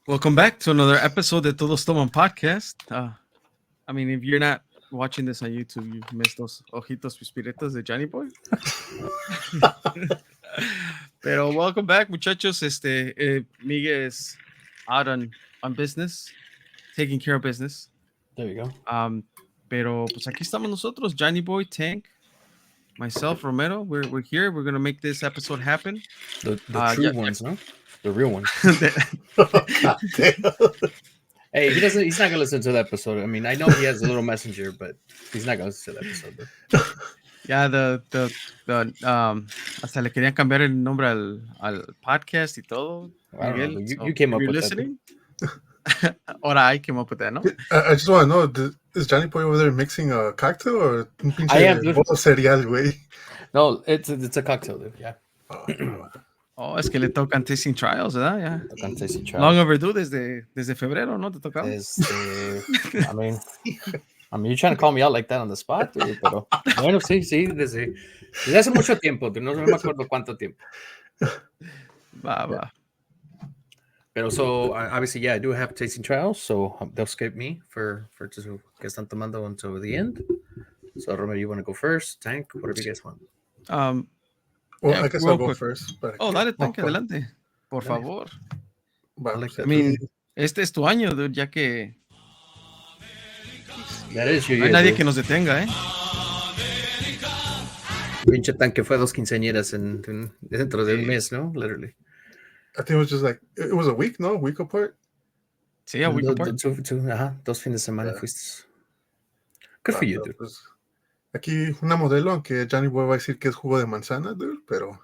Welcome back to another episode of Todos Toman podcast. I mean, if you're not watching this on YouTube, you missed those ojitos pispiretos de Johnny Boy. Pero welcome back, muchachos. Miguel is out on business, taking care of business. There you go. Pero pues aquí estamos nosotros, Johnny Boy, Tank, myself, Romero. We're here. We're gonna make this episode happen. The true ones, no? The real ones. Hey, he's not gonna listen to the episode. I mean, I know he has a little messenger, but he's not gonna listen to the episode. Bro. Yeah, hasta le querían cambiar el nombre al podcast y todo. Miguel, know, you came up with listening? That. Ahora I came up with that, no? I just want to know, is Johnny Boy over there mixing a cocktail or un pinche I am, cereal, güey? No, it's a cocktail, dude. Yeah. Oh, es que le tocan tasting trials, ¿verdad? Yeah. Tocan tasting trials. Long overdue desde febrero, ¿no? ¿Te tocaba? I mean, you're trying to call me out like that on the spot, dude, pero bueno, sí, desde hace mucho tiempo, no me acuerdo cuánto tiempo. Va. Pero so obviously, yeah, I do have tasting trials, so they'll skip me for just que están tomando until the end. So Romero, you want to go first? Tank, whatever you guys want. Well, yeah, I guess I'll go first. But dale, Tank, adelante. Por favor. Vale, I mean, este es tu año, dude, ya que that is your no hay year, nadie dude. que nos detenga, Pinche Tanque fue a 2 quinceañeras dentro de un mes, ¿no? Literally. I think it was just like, it was a week, no? A week apart? Sí, a week apart. Dos fines de semana fuiste. Good for you, dude. Pues, aquí una modelo, aunque Johnny Boy va a decir que es jugo de manzana, dude, pero...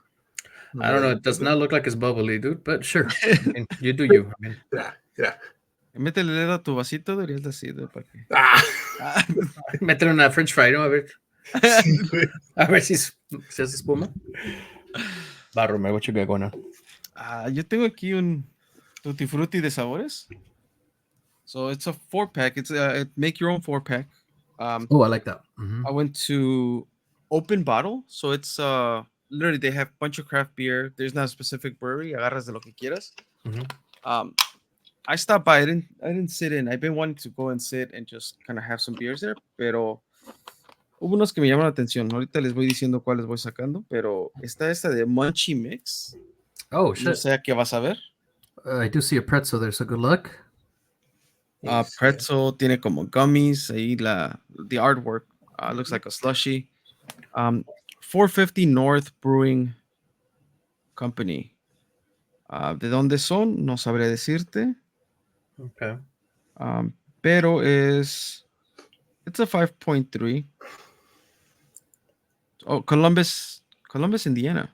I don't know, it does not look like it's bubbly, dude, but sure. I mean, you do you. I mean. Yeah. Métele el dedo a tu vasito, deberías decir, ¿para qué? Métele una French fry, ¿no? A ver. A ver si se hace espuma. Va, Romero, what you got going on? Yo tengo aquí un Tutti Frutti de sabores. So it's a 4-pack. It's make your own 4-pack. I like that. Mm-hmm. I went to Open Bottle. So it's literally they have a bunch of craft beer. There's not a specific brewery. Agarras de lo que quieras. Mm-hmm. I stopped by. I didn't sit in. I've been wanting to go and sit and just kind of have some beers there. Pero hubo unos que me llaman la atención. Ahorita les voy diciendo cuáles voy sacando. Pero está esta de Munchie Mix. Oh, shit. No sé a qué vas a ver. I do see a pretzel there, so good luck. Pretzel tiene como gummies. Ahí the artwork looks like a slushy. 450 North Brewing Company. ¿De dónde son? No sabré decirte. Okay. Pero it's a 5.3. Oh, Columbus, Indiana.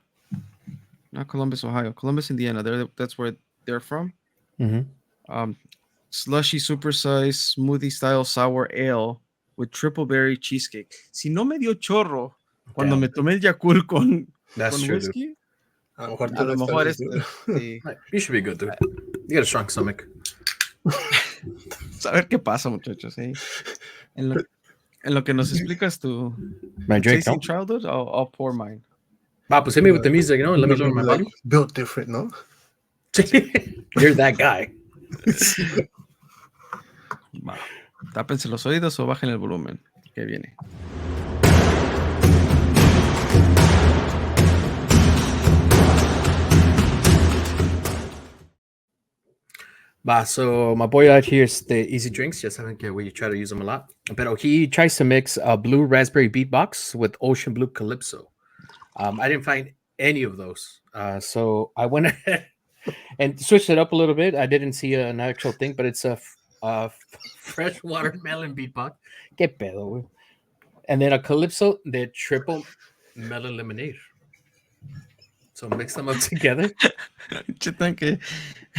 Not Columbus, Ohio. Columbus, Indiana. That's where they're from. Mm-hmm. Slushy supersize smoothie style sour ale with triple berry cheesecake. Si no me dio chorro cuando me tomé el Yakult con whisky. A lo mejor sí. You should be good, dude. You got a strong stomach. A ver qué pasa, muchachos. ¿Eh? En lo que nos explicas tu tasting trial, dude, I'll pour mine. Pues hit me with the music, you know, and let me learn my body. Built different, no? You're that guy. Tápense los oídos o bajen el volumen. Que viene. So my boy out here is the Easy Drinks. Just haven't get where you try to use them a lot. But he tries to mix a blue raspberry beatbox with ocean blue calypso. I didn't find any of those. So I went ahead and switched it up a little bit. I didn't see an actual thing, but it's a fresh watermelon beatbox. Que pedo, güey. And then a calypso de triple melon lemonade. So mix them up together. Tanque.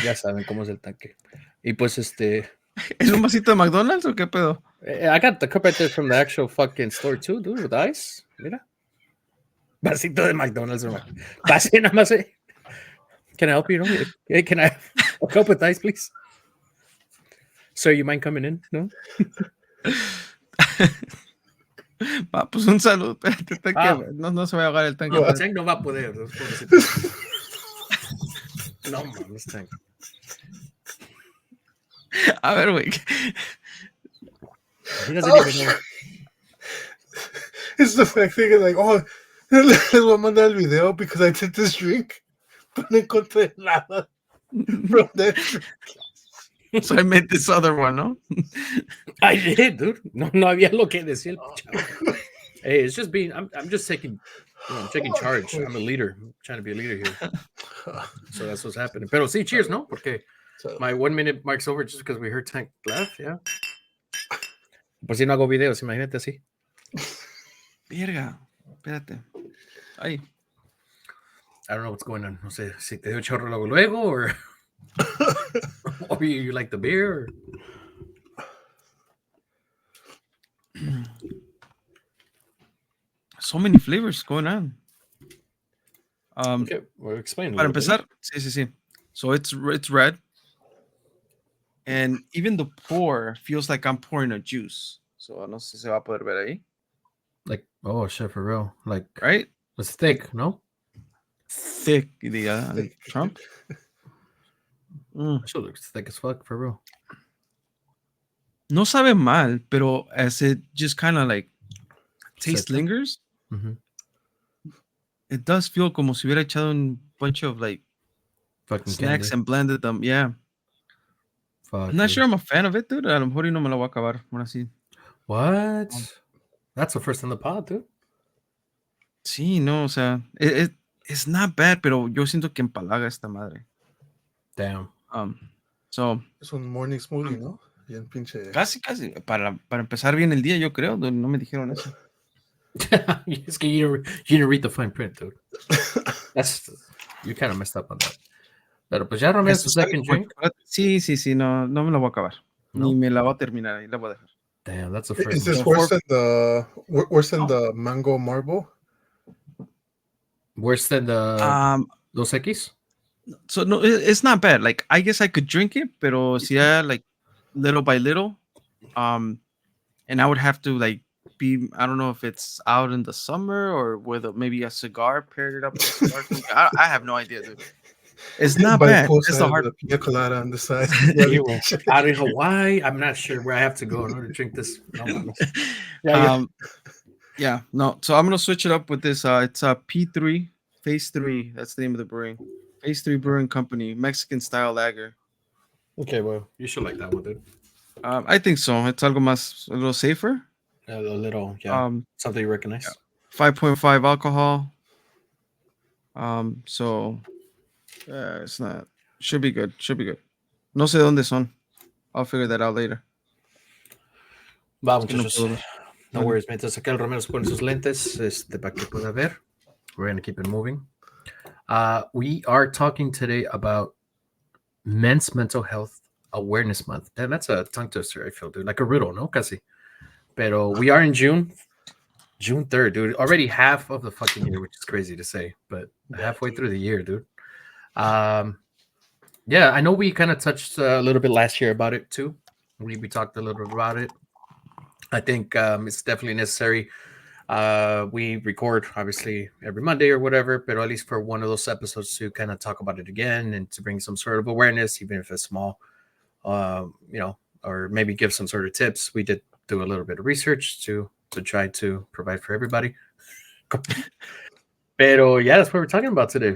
Ya saben cómo es el tanque. Y pues ¿Es un vasito de McDonald's o qué pedo? I got the cup right there from the actual fucking store too, dude, with ice. Mira. Vasito de McDonald's. Pase nada más. Can I help you? Hey, can I have a cup with ice, please? Sir, you mind coming in? No? Va, pues un saludo. No se va a ahogar el tanque. No, el tanque no va a poder. No mames, tanque. A ver, güey. He doesn't Oh, even know. it's the fact thing like, oh, les voy a mandar el video because I did this drink, pero no encontré nada from that drink. So I made this other one, ¿no? I did, dude. No había lo que decir el chavo. Hey, it's just being. I'm just taking. I'm taking charge. I'm a leader. I'm trying to be a leader here. So that's what's happening. Pero sí, cheers, no? Porque So, my 1 minute mark's over just because we heard Tank laugh. Yeah. Por si no hago videos, imagínate así. Verga. Espérate. Ay. I don't know what's going on. No sé si te dio chorro luego or or you like the beer. Or... So many flavors going on. Okay, well, explain. Para empezar, sí. So it's red. And even the pour feels like I'm pouring a juice. So no sé si se va a poder ver ahí. Like, oh shit, for real. Like, Right? it's thick, no? Thick, diría Trump. That shit looks thick as fuck, for real. No sabe mal, pero as it just kind of like taste Seca. lingers, Mm-hmm. it does feel como si hubiera echado un bunch of like Fucking snacks candy. and blended them. Yeah. Fuck. I'm not Dude. sure I'm a fan of it, dude. A lo mejor y no me lo voy a acabar. Ahora sí. What? That's the first in the pod, dude. Sí, no, o sea, it's not bad, pero yo siento que empalaga esta madre. Damn. So, es un morning smoothie, ¿no? Bien pinche. casi, para empezar bien el día, yo creo, dude, no me dijeron eso. It's que you didn't read the fine print, dude. That's you kind of messed up on that. Pero pues ya no su second drink. Sí, no me la voy a acabar. No? Ni me la voy a terminar, ahí la voy a dejar. Damn, that's the Is first this one. worse than the mango marble? Worse than the Dos X? So no, it's not bad. Like I guess I could drink it, pero si like little by little, and I would have to like be, I don't know if it's out in the summer or with maybe a cigar paired it up with a cigar. I have no idea, dude. It's not By bad. poolside It's the with hard. a pina colada on the side. Out in Hawaii, I'm not sure where I have to go in order to drink this. No, mames. Yeah, no. So I'm gonna switch it up with this. It's P3 Phase 3. That's the name of the brewing. Phase 3 Brewing Company, Mexican style lager. Okay, well, you should like that one, dude. I think so. It's algo más, a little safer. A little, yeah. Something you recognize. 5.5 alcohol. So it's not. Should be good. No sé dónde son. I'll figure that out later. Va, Es que no muchachos. puedo ver. No worries, mientras acá el Romero se pone sus lentes, para que pueda ver. We're going to keep it moving. We are talking today about Men's Mental Health Awareness Month. Damn, that's a tongue twister, I feel, dude. Like a riddle, no? Casi. Pero we are in June 3rd, dude. Already half of the fucking year, which is crazy to say, but halfway through the year, dude. Yeah, I know we kind of touched a little bit last year about it, too. We talked a little bit about it. I think it's definitely necessary. We record obviously every Monday or whatever, but at least for one of those episodes to kind of talk about it again and to bring some sort of awareness, even if it's small, or maybe give some sort of tips. We did do a little bit of research to try to provide for everybody. Pero yeah, that's what we're talking about today.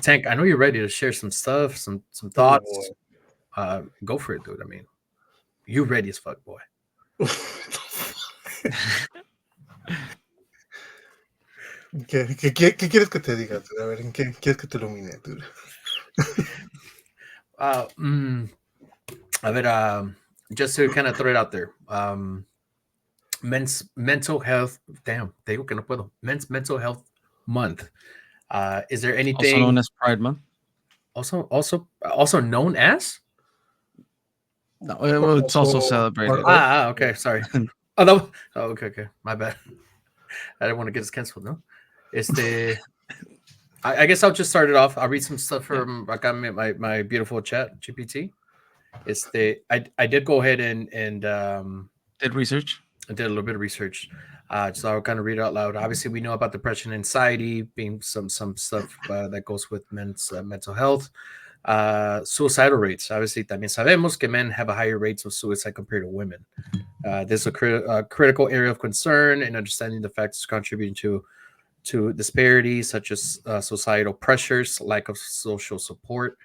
Tank, I know you're ready to share some stuff, some thoughts. Go for it, dude. I mean, you ready as fuck, boy. ¿Qué quieres que te diga? A ver, ¿en qué quieres que te ilumine? A ver, just to kind of throw it out there. Men's Mental Health. Damn, te digo que no puedo. Men's Mental Health Month. Is there anything Also known as Pride Month? Also known as? No, well, it's also celebrated. Okay, sorry. Oh, no. Oh, okay. My bad. I didn't want to get us canceled, no? I guess I'll just start it off. I'll read some stuff from my beautiful chat GPT. I did go ahead and did research. I did a little bit of research. So I'll kind of read it out loud. Obviously, we know about depression and anxiety being some stuff that goes with men's mental health. Suicidal rates. Obviously, también sabemos que men have a higher rates of suicide compared to women. This is a critical area of concern and understanding the factors contributing to disparities such as societal pressures, lack of social support,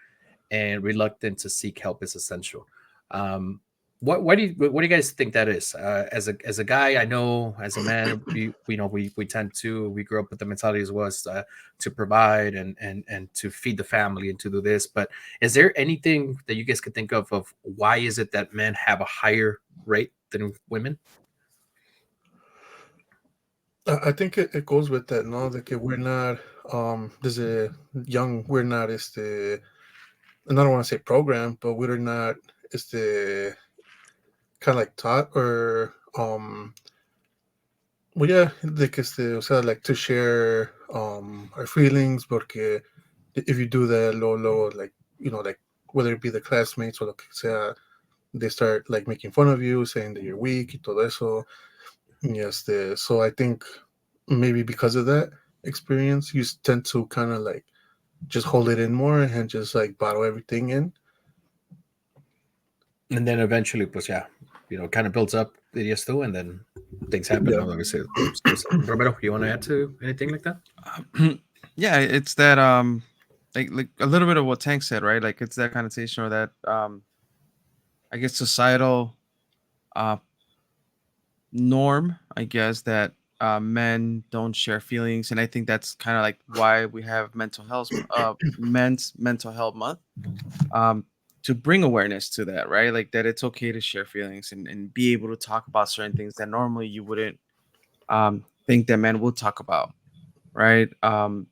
and reluctant to seek help is essential. Um, what do you guys think that is? As a guy, I know as a man, we tend to we grew up with the mentality as well as to provide and to feed the family and to do this. But is there anything that you guys could think of why is it that men have a higher rate than women? I think it goes with that, no? That we're not, desde young, we're not, and I don't want to say programmed, but we're not, kind of like taught or, well, yeah, like, o sea, like to share, our feelings, porque if you do that, low, like, like whether it be the classmates or lo que sea, they start like making fun of you, saying that you're weak y todo eso. Yes, so I think maybe because of that experience, you tend to kind of like just hold it in more and just like bottle everything in. And then eventually, pues yeah, kind of builds up the too, and then things happen. Yeah. No, like I said, Romero, you want to add to anything like that? Yeah, it's that like a little bit of what Tank said, right? Like it's that connotation or that I guess societal uh norm, I guess, that men don't share feelings, and I think that's kind of like why we have men's mental health month, um, to bring awareness to that, right? Like that it's okay to share feelings and be able to talk about certain things that normally you wouldn't think that men would talk about, right? And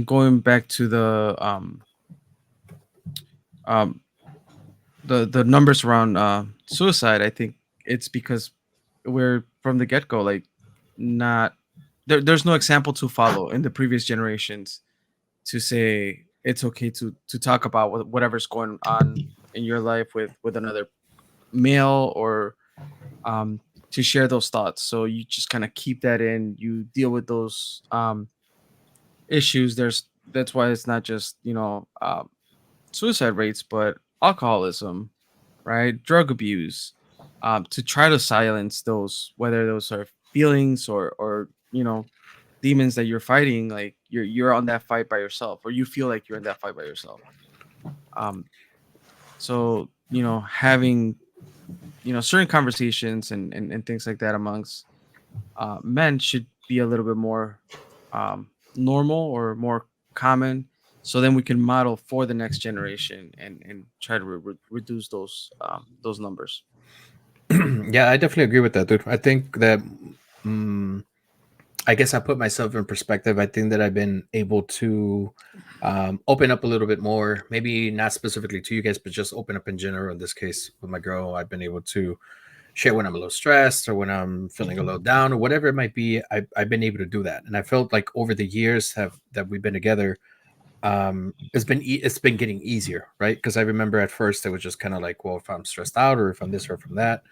going back to um, the numbers around suicide, I think it's because we're from the get go like not there's no example to follow in the previous generations to say it's okay to talk about whatever's going on in your life with another male or to share those thoughts. So you just kind of keep that in. You deal with those issues. That's why it's not just suicide rates, but alcoholism, right? Drug abuse, to try to silence those, whether those are feelings or demons that you're fighting. Like you're on that fight by yourself, or you feel like you're in that fight by yourself. Um, so having certain conversations and things like that amongst men should be a little bit more normal or more common, so then we can model for the next generation and try to reduce those numbers. Yeah, I definitely agree with that, dude. I think that mm I guess I put myself in perspective. I think that I've been able to open up a little bit more. Maybe not specifically to you guys, but just open up in general. In this case, with my girl, I've been able to share when I'm a little stressed or when I'm feeling a little down or whatever it might be. I've been able to do that, and I felt like over the years have that we've been together, it's been getting easier, right? Because I remember at first it was just kind of like, well, if I'm stressed out or if I'm this or from that,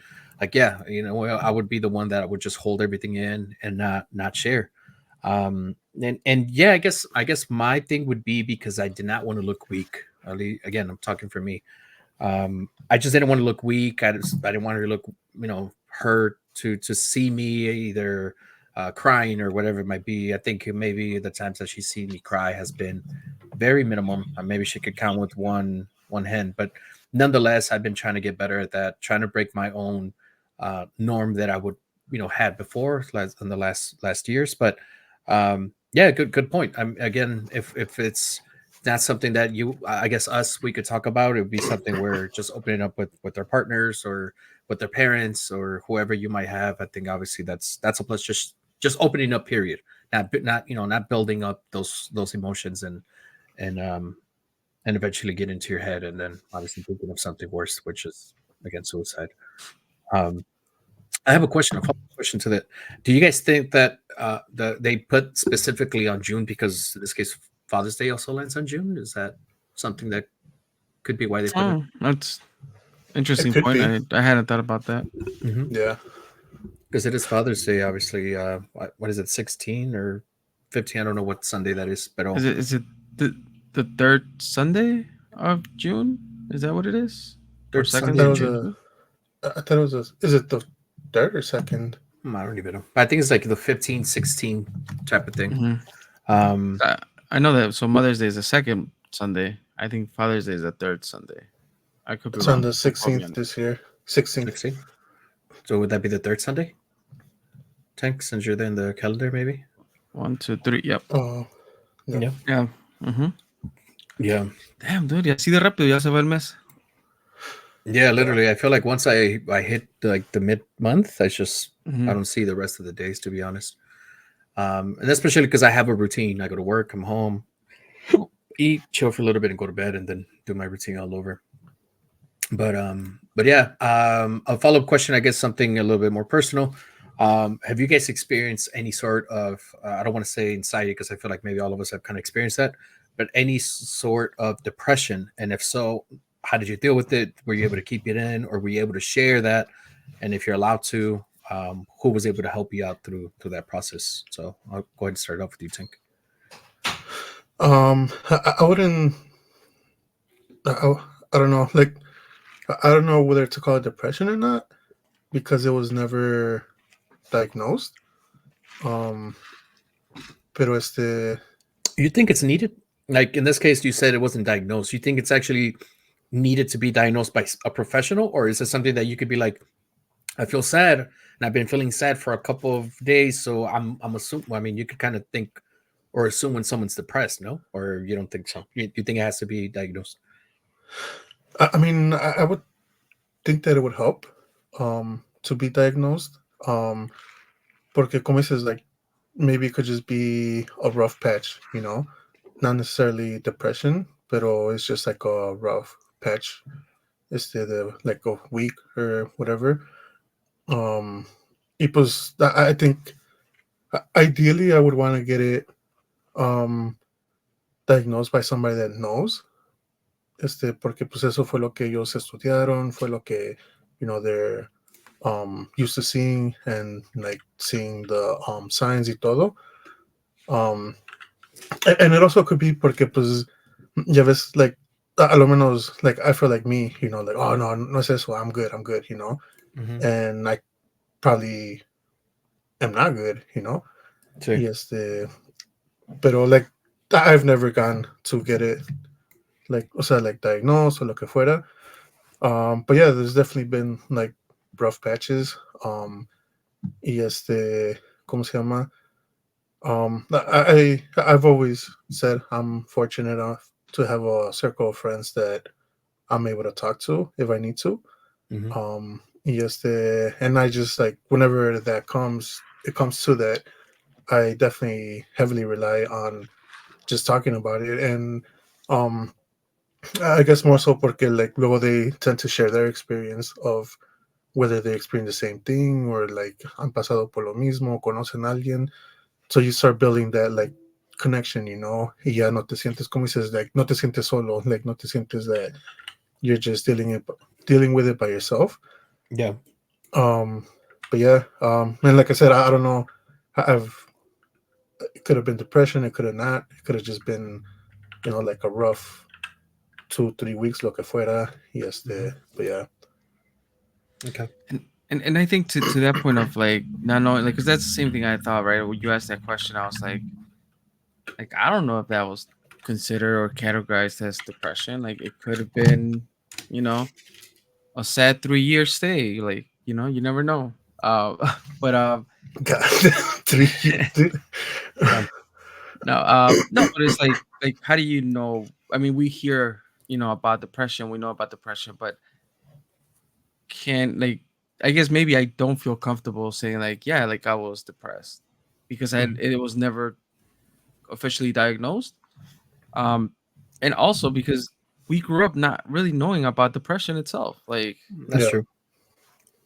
like yeah, I would be the one that would just hold everything in and not share. And yeah, I guess my thing would be because I did not want to look weak. Again, I'm talking for me. I just didn't want to look weak. I didn't want her to look, hurt to see me either crying or whatever it might be. I think maybe the times that she's seen me cry has been very minimum. Maybe she could count with one hand, but nonetheless, I've been trying to get better at that, trying to break my own norm that I would had before in the last years. But yeah, good point. Again, if it's not something that I guess us we could talk about, it would be something where just opening up with their partners or with their parents or whoever you might have. I think obviously that's a plus. Just opening up, period. Not building up those emotions and eventually get into your head and then obviously thinking of something worse, which is again suicide. Um, I have a question, a follow-up question to that. Do you guys think that they put specifically on June because in this case Father's Day also lands on June? Is that something that could be why they put it? Oh, that's It interesting could point. be. I hadn't thought about that. Yeah. Because it is Father's Day, obviously. What is it, 16 or 15? I don't know what Sunday that is, but Is it the third Sunday of June. Is that what it is? Or Third I second Sunday thought it in was Sunday of June. a. June? I thought it was a. Is it the third or second? I don't even know. I think it's like the 15, 16 type of thing. Hmm. Um, I know that. So Mother's Day is the second Sunday. I think Father's Day is the third Sunday. I could be It's on wrong. the Don't quote me 16th on it. this year. 16th. 16. So would that be the third Sunday? Tank, since you're there in the calendar, maybe. One, two, three. Yep. Oh, no. Yeah. Yeah. Mm-hmm. Yeah. Damn, dude. Y así de rápido ya se va el mes. Yeah, Yeah. literally. I feel like once I hit like the mid month, I Mm-hmm. don't see the rest of the days, to be honest. And especially because I have a routine. I go to work, come home, eat, chill for a little bit, and go to bed, and then do my routine all over. But yeah, a follow up question. I guess something a little bit more personal. Have you guys experienced any sort of I don't want to say anxiety because I feel like maybe all of us have kind of experienced that, but any sort of depression? And if so, how did you deal with it? Were you able to keep it in, or were you able to share that? And if you're allowed to, who was able to help you out through that process? So I'll go ahead and start off with you, Tink. I wouldn't. I, I don't know. Like, I don't know whether to call it depression or not because it was never diagnosed. Um, pero You think it's needed? Like in this case, you said it wasn't diagnosed. You think it's actually needed to be diagnosed by a professional, or is it something that you could be like, I feel sad and I've been feeling sad for a couple of days, so I'm assuming. I mean, you could kind of think or assume when someone's depressed, no? Or you don't think so? You think it has to be diagnosed? I mean, I would think that it would help to be diagnosed. Porque como dices, like maybe it could just be a rough patch, not necessarily depression, pero it's just like a rough patch. The like a week or whatever. Um, y pues I think ideally I would want to get it um diagnosed by somebody that knows. Porque pues eso fue lo que ellos estudiaron, fue lo que they're used to seeing and like seeing the signs y todo. Um, and it also could be porque pues ya ves like a lo menos like I feel like me, like oh no es eso, I'm good, Mm-hmm. and I probably am not good, Sí. y pero like I've never gone to get it like o sea like diagnosed or lo que fuera. But yeah, there's definitely been like rough patches. Y ¿cómo se llama? I've always said I'm fortunate enough to have a circle of friends that I'm able to talk to if I need to. Mm-hmm. Y and I just like whenever that comes, it comes to that, I definitely heavily rely on just talking about it. And um, I guess more so porque like luego they tend to share their experience of whether they experience the same thing or like han pasado por lo mismo, conocen a alguien. So you start building that like connection, y ya no te sientes, como dices, like no te sientes solo, like no te sientes that you're just dealing with it by yourself. Yeah. Um, but yeah, and like I said, I don't know. I've It could have been depression, it could have not, it could have just been, like a rough 2 3 weeks lo que fuera. Y Mm-hmm. but yeah. Okay. And I think to that point of like not knowing, like, because that's the same thing I thought, right? When you asked that question, I was like I don't know if that was considered or categorized as depression. Like it could have been, you know, a sad 3 year stay. Like you never know. Uh, but God, 3 years, dude. Yeah. no, but it's like how do you know? I mean, we hear about depression. We know about depression, but can like I guess maybe I don't feel comfortable saying like yeah, like I was depressed because Mhm. it was never officially diagnosed. Um, and also because we grew up not really knowing about depression itself. Like That's Yeah. true.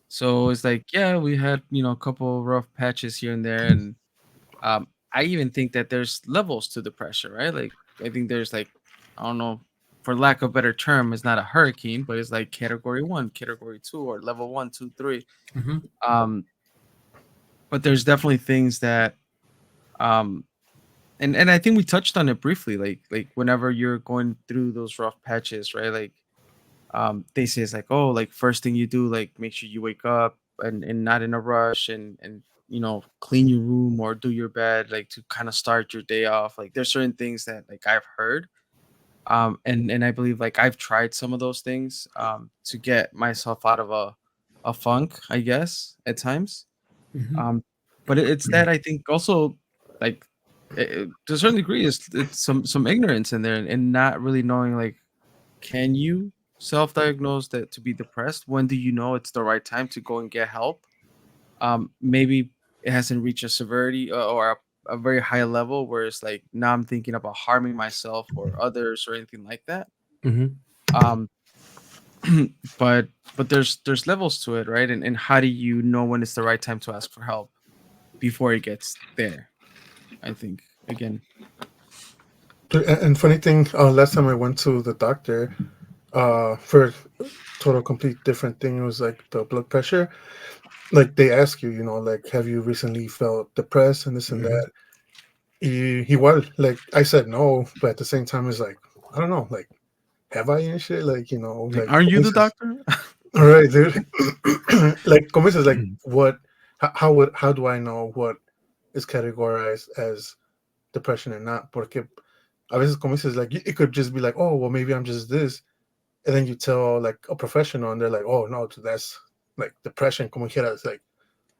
so it's like yeah, we had a couple rough patches here and there, and I even think that there's levels to depression, right? Like I think there's like I don't know, for lack of a better term, it's not a hurricane, but it's like category one, category two, or level one, two, three. Mm-hmm. Um, but there's definitely things that um And I think we touched on it briefly, like whenever you're going through those rough patches, right? Like they say it's like, oh, like first thing you do, like make sure you wake up and not in a rush, and clean your room or do your bed, like to kind of start your day off. Like there's certain things that like I've heard, and I believe like I've tried some of those things to get myself out of a funk, I guess, at times. Mhm. um but it's that I think also, like, to a certain degree, it's some ignorance in there, and not really knowing, like, can you self-diagnose that to be depressed? When do you know it's the right time to go and get help? Maybe it hasn't reached a severity, or a very high level where it's like now I'm thinking about harming myself or others or anything like that. Mhm. um but there's levels to it, right? And how do you know when it's the right time to ask for help before it gets there? I think, again. And funny thing, last time I went to the doctor, for a total complete different thing, it was like the blood pressure. Like they ask you, like, have you recently felt depressed and this and Mhm. that. He was like, I said no, but at the same time, it's like, I don't know, like, have I and shit, like, Like, like, aren't como you the dices, doctor? all right, dude. Like, como dices, like, what, how do I know what is categorized as depression and not? Porque a veces, como dices, like, it could just be like, oh, well, maybe I'm just this, and then you tell like a professional, and they're like, oh no, that's like depression, como quiera, it's like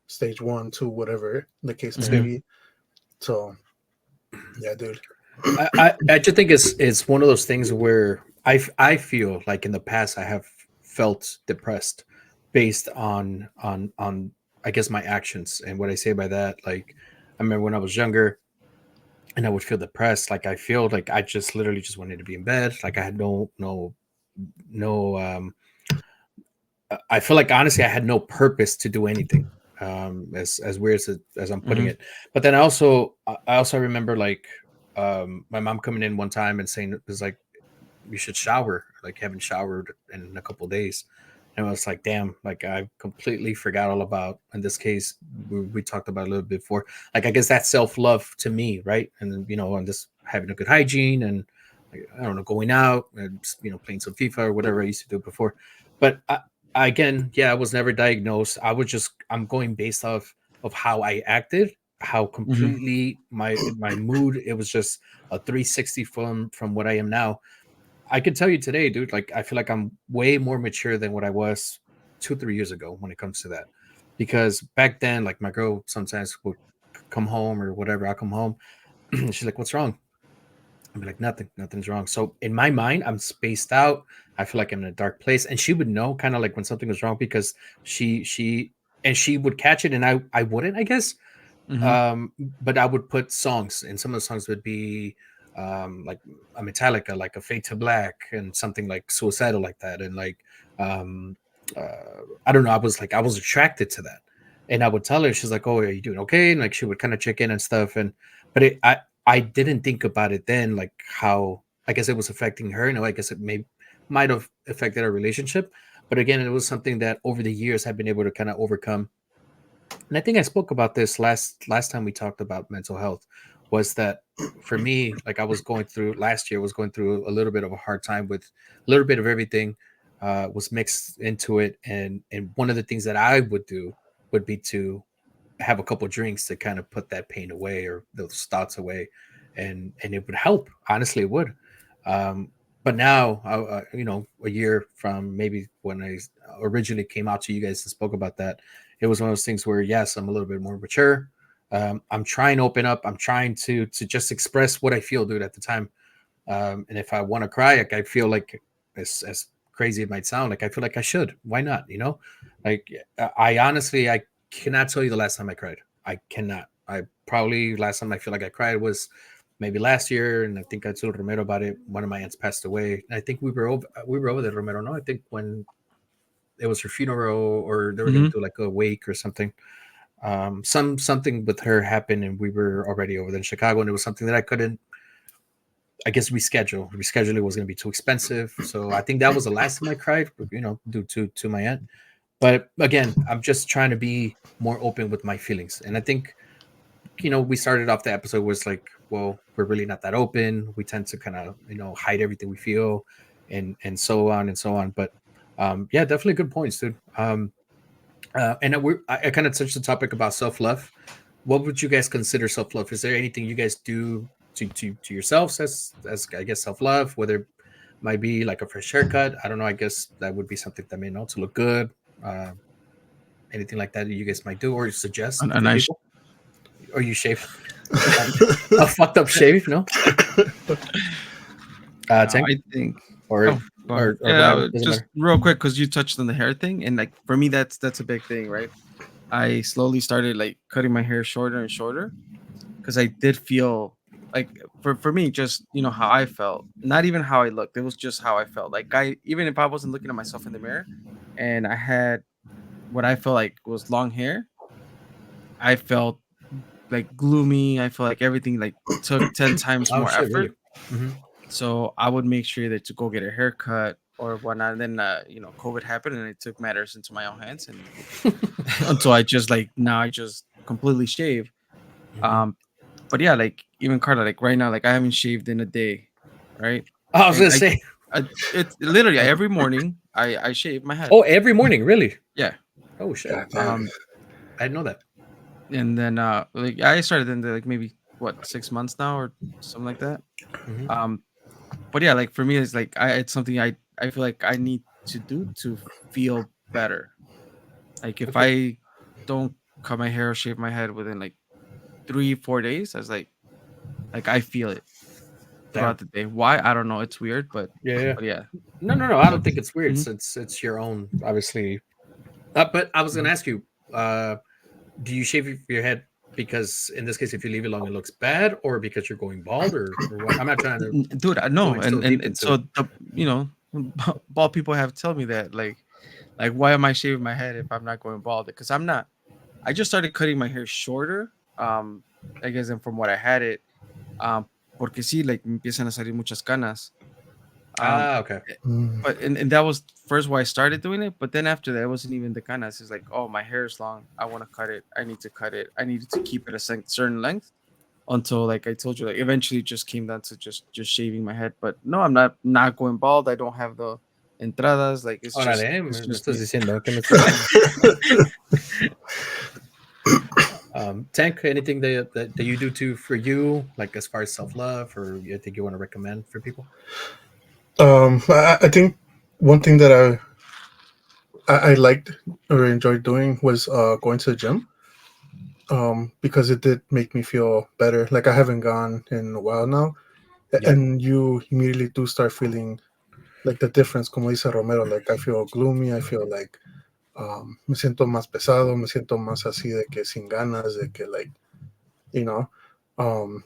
stage 1, 2, whatever the case may Mhm. Mhm. be. So yeah, dude. I just think it's one of those things where I feel like in the past I have felt depressed based on I guess my actions. And what I say by that, like, I remember when I was younger and I would feel depressed, like I feel like I just literally just wanted to be in bed, like I had no I feel like honestly I had no purpose to do anything. As weird as I'm putting Mhm. it. But then I also remember like my mom coming in one time and saying it was like, you should shower. Like, haven't showered in a couple of days. And I was like, damn, like I completely forgot all about, in this case, we talked about a little bit before. Like, I guess that's self-love to me, right? And then, and just having a good hygiene and, like, I don't know, going out and, playing some FIFA or whatever I used to do before. But again, yeah, I was never diagnosed. I'm going based off of how I acted, how Mhm. completely my mood, it was just a 360 from what I am now. I can tell you today, dude, like I feel like I'm way more mature than what I was 2, 3 years ago when it comes to that. Because back then, like my girl sometimes would come home or whatever, I'll come home. She's like, "What's wrong?" I'd be like, nothing's wrong. So in my mind, I'm spaced out. I feel like I'm in a dark place. And she would know kind of like when something was wrong because she would catch it and I wouldn't, I guess. Mhm. um but I would put songs, and some of the songs would be like a Metallica, like a Fade to Black, and something like Suicidal, like that. And like um I don't know, I was attracted to that. And I would tell her, she's like, "Oh, are you doing okay?" And like she would kind of check in and stuff. And but I didn't think about it then, like how I guess it was affecting her. I guess it might have affected our relationship. But again, it was something that over the years I've been able to kind of overcome. And I think I spoke about this last time we talked about mental health, was that for me, like I was going through last year, was going through a little bit of a hard time with a little bit of everything, was mixed into it. And one of the things that I would do would be to have a couple drinks to kind of put that pain away or those thoughts away. And it would help. Honestly, it would. Um, but now, a year from maybe when I originally came out to you guys and spoke about that, it was one of those things where, yes, I'm a little bit more mature. I'm trying to open up. I'm trying to just express what I feel, dude, at the time. And if I want to cry, like I feel like, as crazy it might sound, like I feel like I should. Why not? Like I honestly, I cannot tell you the last time I cried. I cannot. I probably last time I feel like I cried was maybe last year, and I think I told Romero about it. One of my aunts passed away. And I think we were over there, Romero. No, I think when it was her funeral, or they were gonna Mhm. do like a wake or something. Something with her happened, and we were already over there in Chicago, and it was something that I couldn't, I guess, reschedule. Rescheduling was going to be too expensive, so I think that was the last time I cried. Due to my aunt. But again, I'm just trying to be more open with my feelings, and I think we started off the episode was like well, we're really not that open. We tend to kind of hide everything we feel, and so on and so on. But yeah, definitely good points, dude. I kind of touched the topic about self love. What would you guys consider self love? Is there anything you guys do to yourselves as I guess self love? Whether it might be like a fresh haircut. I don't know. I guess that would be something that may not to look good. Uh, Anything like that you guys might do or suggest A for nice. people? Or you shave a fucked up shave? No, Tank I think. or Oh, go ahead. or Yeah, whatever doesn't just matter. real quick because you touched on the hair thing, and like for me, that's a big thing, right? I slowly started like cutting my hair shorter and shorter because I did feel like for me, just how I felt, not even how I looked. It was just how I felt. Like I even if I wasn't looking at myself in the mirror, and I had what I felt like was long hair, I felt like gloomy. I felt like everything like took 10 times Oh more shit, really? effort. Hmm. So I would make sure that to go get a haircut or whatnot. And then COVID happened and I took matters into my own hands and until I just like now I just completely shave. Hmm. Um, but yeah, like even Carla, like right now, like I haven't shaved in a day, right? I was And gonna say, I it's literally every morning I shave my head. oh, every morning, really? Yeah. Oh shit, God damn. Um, I didn't know that. and then like I started in the, like maybe what 6 months now or something like that. Hmm. Um, but yeah, like for me, it's like it's something I feel like I need to do to feel better. Like if Okay, I don't cut my hair or shave my head within like 3 4 days, I was like I feel it damn. throughout the day. Why I don't know. It's weird, Yeah, yeah. but yeah. No, no, no. I don't think it's weird. Mhm. It's your own, obviously. But I was gonna Mhm. ask you, do you shave your head because in this case, if you leave it long, it looks bad, or because you're going bald, or what? I'm not trying to Dude, I go know, in so deep and into so it. the bald people have told me that like why am I shaving my head if I'm not going bald? Because I'm not. I just started cutting my hair shorter. I guess and from what I had it, porque sí, like me empiezan a salir muchas canas. Um, Ah, okay. eh, Mm. but and that was first why I started doing it. But then after that, it wasn't even the canas. It's like, oh, my hair is long. I want to cut it. I need to cut it. I needed to keep it a certain length until, like I told you, like eventually it just came down to just shaving my head. But no, I'm not going bald. I don't have the entradas. Like Órale, it's me just estás me. diciendo, ¿qué me estás diciendo? Tank, anything that you do too for you, like as far as self love, or you think you want to recommend for people? I think one thing that I liked or enjoyed doing was going to the gym. Because it did make me feel better. Like I haven't gone in a while now, Yeah. and you immediately do start feeling like the difference. Como dice Romero, like I feel gloomy. I feel like me siento más pesado. Me siento más así de que sin ganas de que like you know. Um,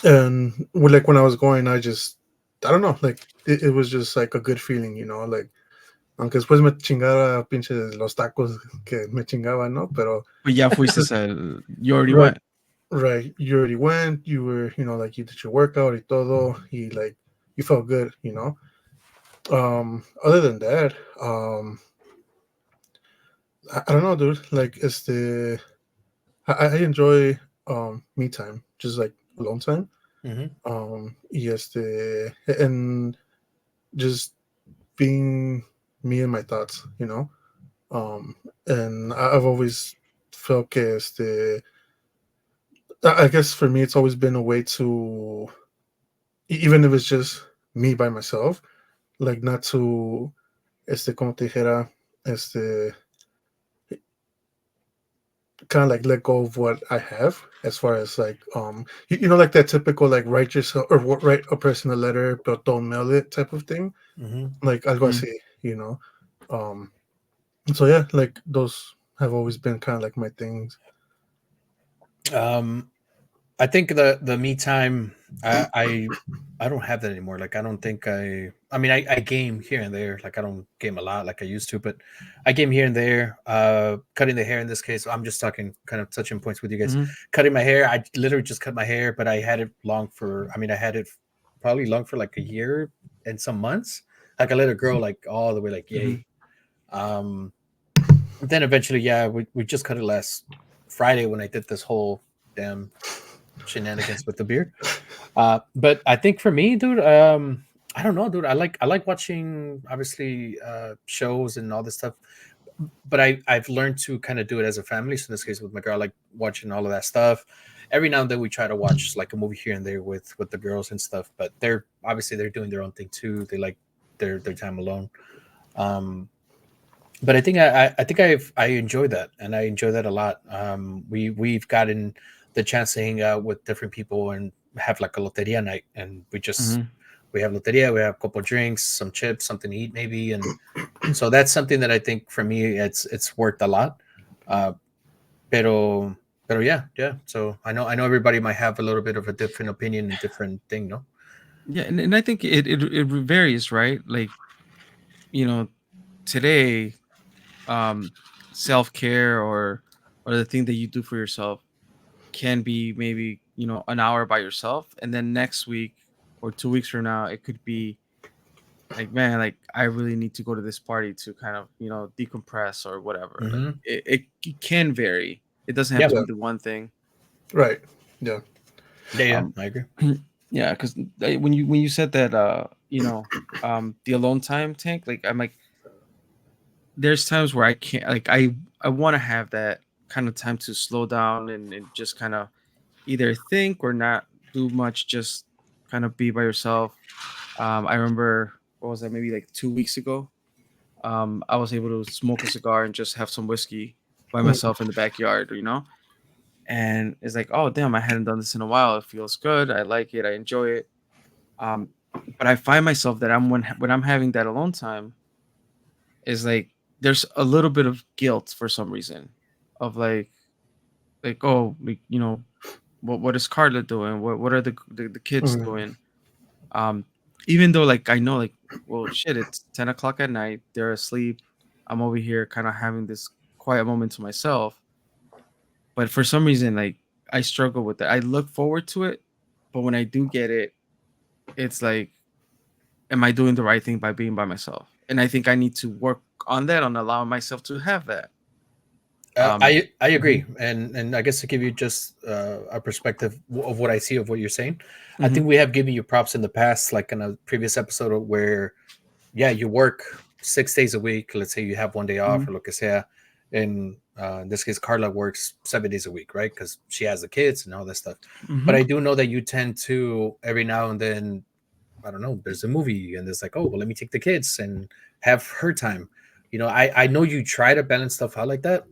and like when I was going, I don't know, like it was just like a good feeling, like aunque después me chingara pinches los tacos que me chingaba, ¿no? Pero But ya fuiste you already right, went. right, you already went, you were, like you did your workout y todo, like you felt good, Other than that, I don't know, dude. Like it's I enjoy me time, just like alone time. Hmm. Y and just being me and my thoughts, And I've always felt que I guess for me, it's always been a way to, even if it's just me by myself, like not to, como te dijera, este, kind of like let go of what I have as far as like, like that typical like write yourself or write a person a letter, but don't mail it type of thing, Hmm. like algo Mhm. así, Um, so yeah, like those have always been kind of like my things. Um, I think the me time, I don't have that anymore. Like I don't think I mean I game here and there. Like I don't game a lot like I used to, but I game here and there. Cutting the hair in this case, I'm just talking kind of touching points with you guys. Mhm. Cutting my hair, I literally just cut my hair, but I had it long for. I mean, I had it probably long for like a year and some months. Like I let it grow like all the way like Mhm. yay. Um, then eventually, yeah, we just cut it last Friday when I did this whole damn shenanigans with the beer. But I think for me, dude, I don't know, dude. I like watching obviously shows and all this stuff, but I've learned to kind of do it as a family. So in this case, with my girl, I like watching all of that stuff. Every now and then we try to watch like a movie here and there with the girls and stuff. But they're obviously they're doing their own thing too. They like their time alone. Um, but I think I think I enjoy that, and I enjoy that a lot. We've gotten the chance to hang out with different people and have like a loteria night, and Hmm. we have loteria, we have a couple of drinks, some chips, something to eat maybe, and so that's something that I think for me it's worked a lot. Uh, pero yeah. So I know everybody might have a little bit of a different opinion and different thing, no? Yeah, and I think it varies, right? Like, you know, today, um, self care or the thing that you do for yourself can be maybe, an hour by yourself, and then next week or 2 weeks from now it could be like, man, like I really need to go to this party to kind of, decompress or whatever. Like Hmm. it can vary. It doesn't have Yeah, to Yeah. be the one thing. Right. Yeah. yeah, um I agree. yeah, because when you said that, the alone time tank, like I'm like, there's times where I can't, like I want to have that kind of time to slow down and just kind of either think or not do much, just kind of be by yourself. I remember, what was that, maybe like 2 weeks ago. I was able to smoke a cigar and just have some whiskey by Mm. myself in the backyard. And it's like, oh damn, I hadn't done this in a while. It feels good. I like it. I enjoy it. Um, but I find myself that when I'm having that alone time, is like there's a little bit of guilt for some reason, of like, oh, like, what is Carla doing? What are the kids Mm. doing? Um, Even though, like, I know, like, well, shit, it's 10 o'clock at night. They're asleep. I'm over here kind of having this quiet moment to myself. But for some reason, like, I struggle with that. I look forward to it, but when I do get it, it's like, am I doing the right thing by being by myself? And I think I need to work on that, on allowing myself to have that. Um, I agree, mhm, and I guess to give you just a perspective of what I see of what you're saying, I mhm, think we have given you props in the past, like in a previous episode, where yeah, you work 6 days a week. Let's say you have one day off, mhm, or lo que sea. And in this case, Carla works 7 days a week, right? Because she has the kids and all that stuff. But mhm, I do know that you tend to every now and then, I don't know, there's a movie and it's like, oh, well, let me take the kids and have her time. I know you try to balance stuff out like that.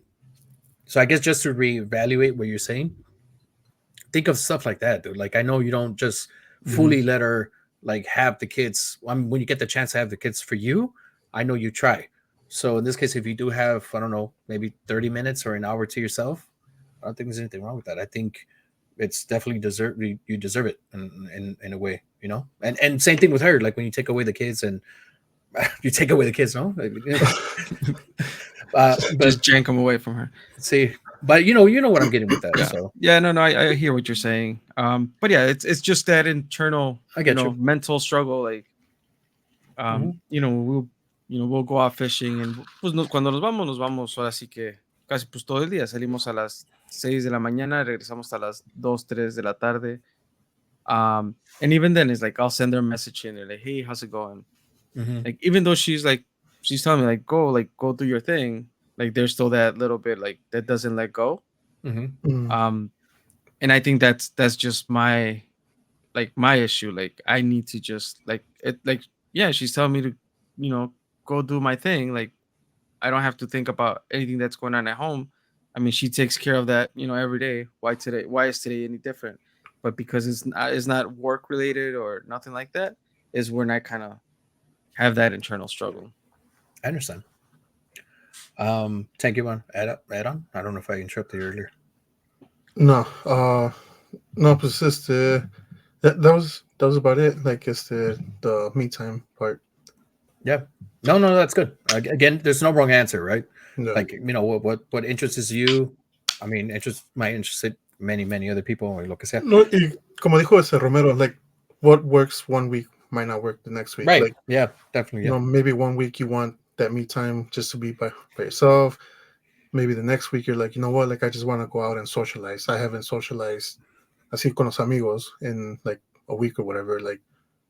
So I guess just to reevaluate what you're saying, think of stuff like that, dude. Like I know you don't just mhm. fully let her like have the kids. I mean, when you get the chance to have the kids for you, I know you try. So in this case, if you do have, I don't know, maybe 30 minutes or an hour to yourself, I don't think there's anything wrong with that. I think it's definitely you deserve it in a way, And same thing with her. Like when you take away the kids and you take away the kids, no? But Just jank them away from her. see, but you know what I'm getting with that. Yeah. So Yeah, no, no, I hear what you're saying. But yeah, it's just that internal, I get you. mental struggle. Like, Hmm. we'll go out fishing, and pues cuando nos vamos ahora sí que casi pues todo el día. Salimos a las 6 de la mañana, regresamos a las 2 3 de la tarde. And even then, it's like I'll send her a message and they're like, hey, how's it going? Hmm. Like, even though she's telling me like go do your thing. Like, there's still that little bit like that doesn't let go. Hmm. Mm. Um, and I think that's just my issue. Like, I need to just like it, like, yeah, she's telling me to, you know go do my thing. Like, I don't have to think about anything that's going on at home. I mean, she takes care of that, every day. Why is today any different? But because it's not work related or nothing like that, is when I kind of have that internal struggle. I understand. Thank you, man. Add on. I don't know if I interrupted you earlier. No. No. Pues that was about it. Like the me time part. Yeah. No, that's good. Again, there's no wrong answer, right? Yeah. Like what interests you. I mean, interest might interest many other people, or lo que sea. No. Como dijo ese Romero, like what works one week might not work the next week. Right. Like Yeah. Definitely. Yeah. maybe one week you want that me time just to be by yourself. Maybe the next week you're like, you know what, like I just want to go out and socialize. I haven't socialized así con los amigos in like a week or whatever. Like,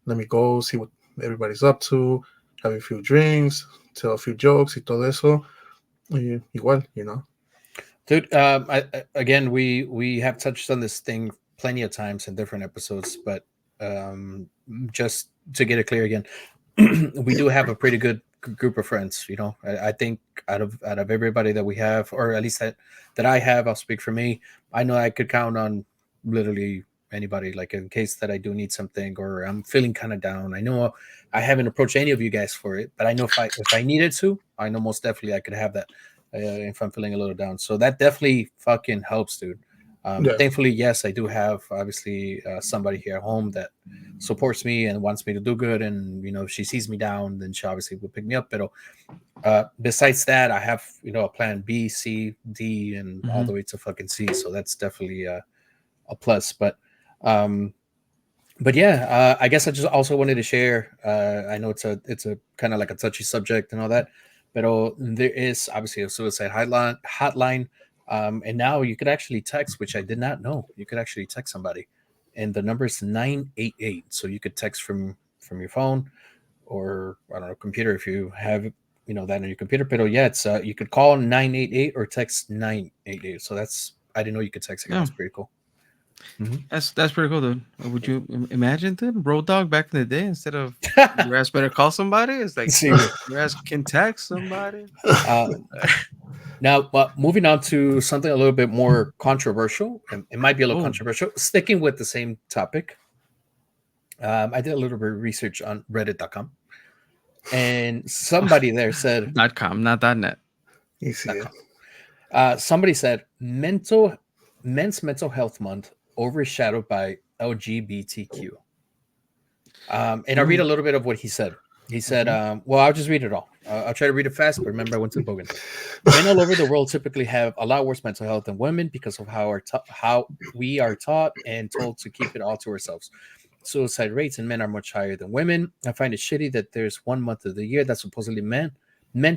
let me go see what everybody's up to, have a few drinks, tell a few jokes y todo eso. Y igual, you know. Dude, again, we have touched on this thing plenty of times in different episodes, but just to get it clear again, we do have a pretty good group of friends. You know, I think out of everybody that we have, or at least that I have, I'll speak for me. I know I could count on literally anybody. Like in case that I do need something, or I'm feeling kind of down. I know I haven't approached any of you guys for it, but I know if I needed to, I know most definitely I could have that if I'm feeling a little down. So that definitely fucking helps, dude. Yeah. Thankfully, yes, I do have obviously somebody here at home that supports me and wants me to do good. And you know, if she sees me down, then she obviously will pick me up. But besides that, I have a plan B, C, D, and all the way to fucking C. So that's definitely a plus. Um, but yeah, I guess I just also wanted to share. I know it's a kind of like a touchy subject and all that, but there is obviously a suicide hotline, and now you could actually text, which I did not know. You could actually text somebody, and the number is 988. So you could text from your phone, or I don't know, computer if you have that on your computer. But yeah, it's you could call 988 or text 988. So I didn't know you could text again. Yeah. That's pretty cool. That's pretty cool, dude. Would you imagine, dude? Road dog back in the day, instead of your ass better call somebody, it's like See, your ass can text somebody. now, moving on to something a little bit more controversial. It might be a little Oh. controversial. Sticking with the same topic, I did a little bit of research on Reddit.com, and somebody there said .com, not .net. Easy. somebody said men's mental health month overshadowed by LGBTQ. And I'll read a little bit of what he said. He said, well, I'll just read it all. I'll try to read it fast, but remember, I went to the Bogan. Men all over the world typically have a lot worse mental health than women because of how we are taught and told to keep it all to ourselves. Suicide rates in men are much higher than women. I find it shitty that there's 1 month of the year that's supposedly meant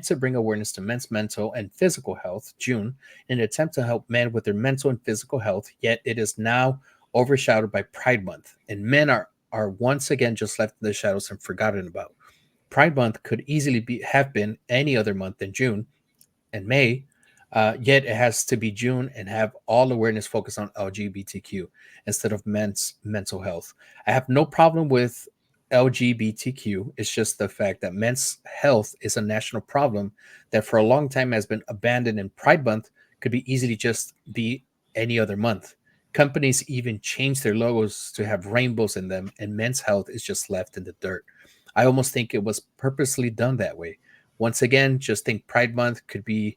to bring awareness to men's mental and physical health, June, in an attempt to help men with their mental and physical health, yet it is now overshadowed by Pride Month, and men are once again just left in the shadows and forgotten about. Pride Month could easily have been any other month than June and May, yet it has to be June and have all awareness focused on LGBTQ instead of men's mental health. I have no problem with LGBTQ. It's just the fact that men's health is a national problem that for a long time has been abandoned, and Pride Month could be easily just be any other month. Companies even change their logos to have rainbows in them, and men's health is just left in the dirt. I almost think it was purposely done that way. Once again, just think Pride Month could be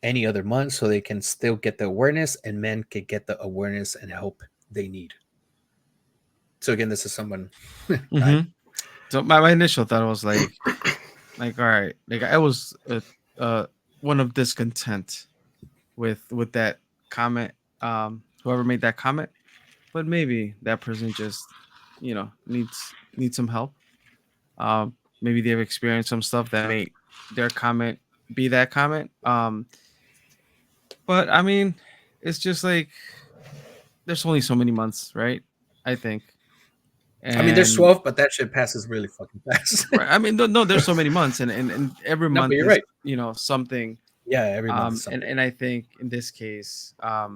any other month so they can still get the awareness and men can get the awareness and help they need. So again, this is someone. So my initial thought was like all right, like I was one of discontent with that comment. Whoever made that comment, but maybe that person just needs some help. Maybe they've experienced some stuff that made their comment be that comment. But I mean, it's just like there's only so many months, right? I think. I mean, there's And 12, but that shit passes really fucking fast. right, I mean, no, there's so many months, and every No, but month you're is right. something. Yeah, every month is something. And I think in this case, I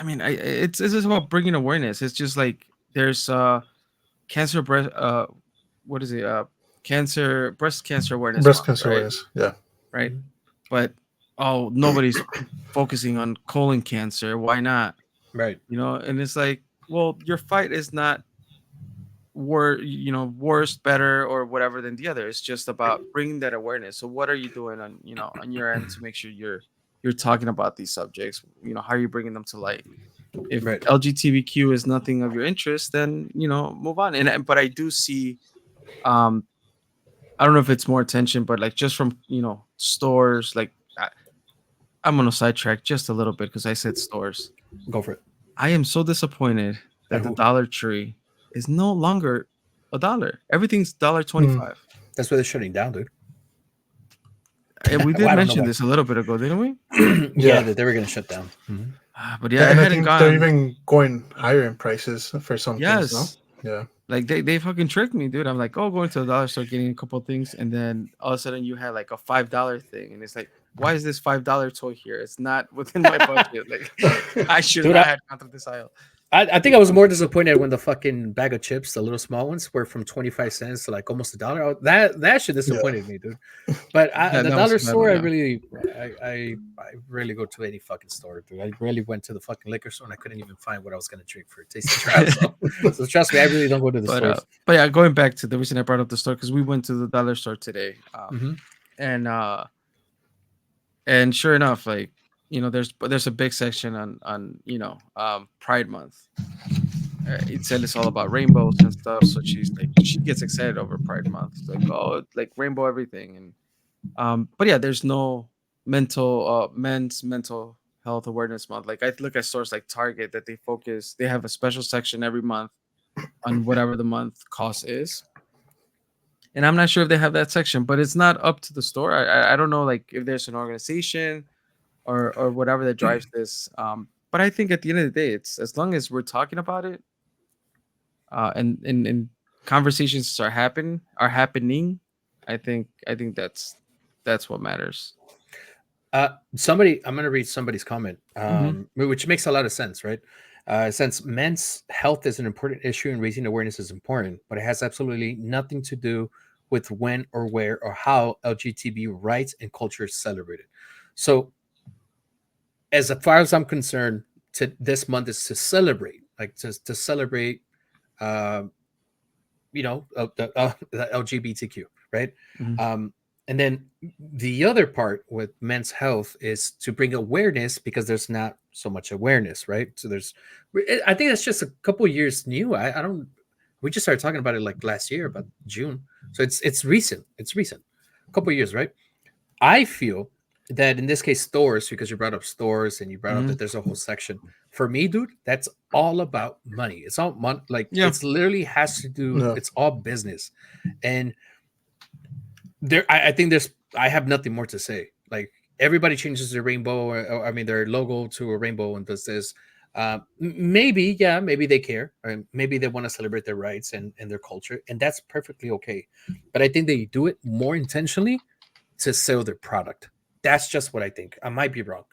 mean, it's just about bringing awareness. It's just like there's cancer breast what is it breast cancer awareness Breast month, cancer right? awareness. Yeah. Right. But nobody's focusing on colon cancer. Why not? Right. And it's like, well, your fight is not worse, better, or whatever than the other. It's just about bringing that awareness. So what are you doing on your end to make sure you're talking about these subjects? How are you bringing them to light? If Right. LGBTQ is nothing of your interest, then move on. But I do see, I don't know if it's more attention, but like just from stores, like I'm gonna sidetrack just a little bit because I said stores. Go for it. I am so disappointed that the Dollar Tree is no longer $1. Everything's $1.25. That's why they're shutting down, dude. And we did Well, I don't know mention why. this a little bit ago, didn't we? Yeah, they were going to shut down. But yeah, Yeah, I and I hadn't think they're gone. even going higher in prices for some things now. Yes. Yeah. Like they fucking tricked me, dude. I'm like, oh, going to the dollar store, getting a couple of things, and then all of a sudden you had like a $5 thing, and it's like, why is this $5 toy here? It's not within my budget. Like, I should Dude, not have gone through this aisle. I think I was more disappointed when the fucking bag of chips, the little small ones, were from 25 cents to like almost $1. That shit Yeah. disappointed me, dude. But the That was dollar a bad store, one, I yeah. really, I rarely go to any fucking store, dude. I rarely went to the fucking liquor store, and I couldn't even find what I was gonna drink for a tasting trial. So trust me, I really don't go to the stores. But yeah, going back to the reason I brought up the store because we went to the dollar store today, Hmm. and and sure enough, like there's a big section on Pride Month. Itzel is all about rainbows and stuff, so she gets excited over Pride Month. It's like, oh, like rainbow everything, and but yeah, there's no men's mental health awareness month. Like I look at stores like Target that they have a special section every month on whatever the month cost is. And I'm not sure if they have that section, but it's not up to the store. I don't know like if there's an organization or whatever that drives this. But I think at the end of the day, it's as long as we're talking about it, and conversations are happening. I think that's what matters. I'm gonna read somebody's comment, Hmm. which makes a lot of sense, right? Since men's health is an important issue and raising awareness is important, but it has absolutely nothing to do with when or where or how LGBT rights and culture is celebrated. So, as far as I'm concerned, this month is to celebrate, like to celebrate, uh, the LGBTQ, right? Hmm. Um, and then the other part with men's health is to bring awareness because there's not so much awareness, right? So I think that's just a couple years new. I don't, we just started talking about it like last year, about June. So it's recent. It's recent, a couple years, right? I feel that in this case, stores, because you brought up stores and you brought up Hmm. that there's a whole section. For me, dude, that's all about money. It's all like Yeah. it's literally has to do. No. It's all business, and I think I have nothing more to say. Like everybody changes their rainbow, or I mean their logo to a rainbow and does this. Maybe, yeah, maybe they care, or maybe they want to celebrate their rights and their culture, and that's perfectly okay. But I think they do it more intentionally to sell their product. That's just what I think. I might be wrong,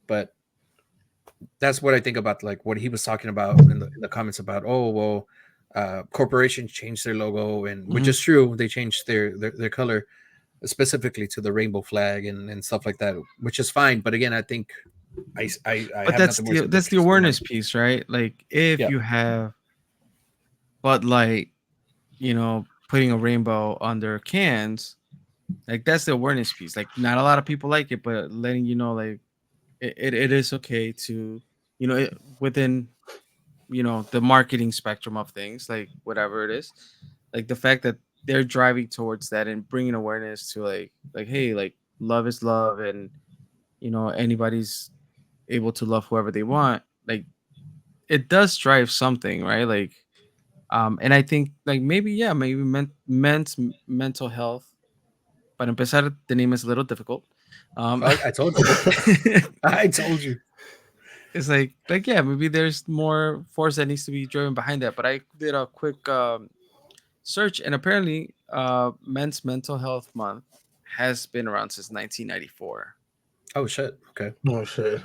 but that's what I think about like what he was talking about in the comments about, oh well, corporations changed their logo, and which Hmm. is true, they changed their color specifically to the rainbow flag and stuff like that, which is fine. But again, I think I But have nothing more to say. that's the Just the money. awareness piece, right? Like if Yeah. you have Bud Light, putting a rainbow on their cans, like that's the awareness piece. Like not a lot of people like it, but letting you know, like it is okay to, within the marketing spectrum of things, like whatever it is, like the fact that they're driving towards that and bringing awareness to like hey, like love is love, and anybody's able to love whoever they want. Like it does drive something, right? Like and I think like maybe yeah, maybe men's mental health. Para empezar, the name is a little difficult. Um, I told you. I told you. it's like yeah, maybe there's more force that needs to be driven behind that. But I did a quick search, and apparently, Men's Mental Health Month has been around since 1994. Oh shit. Okay. No shit.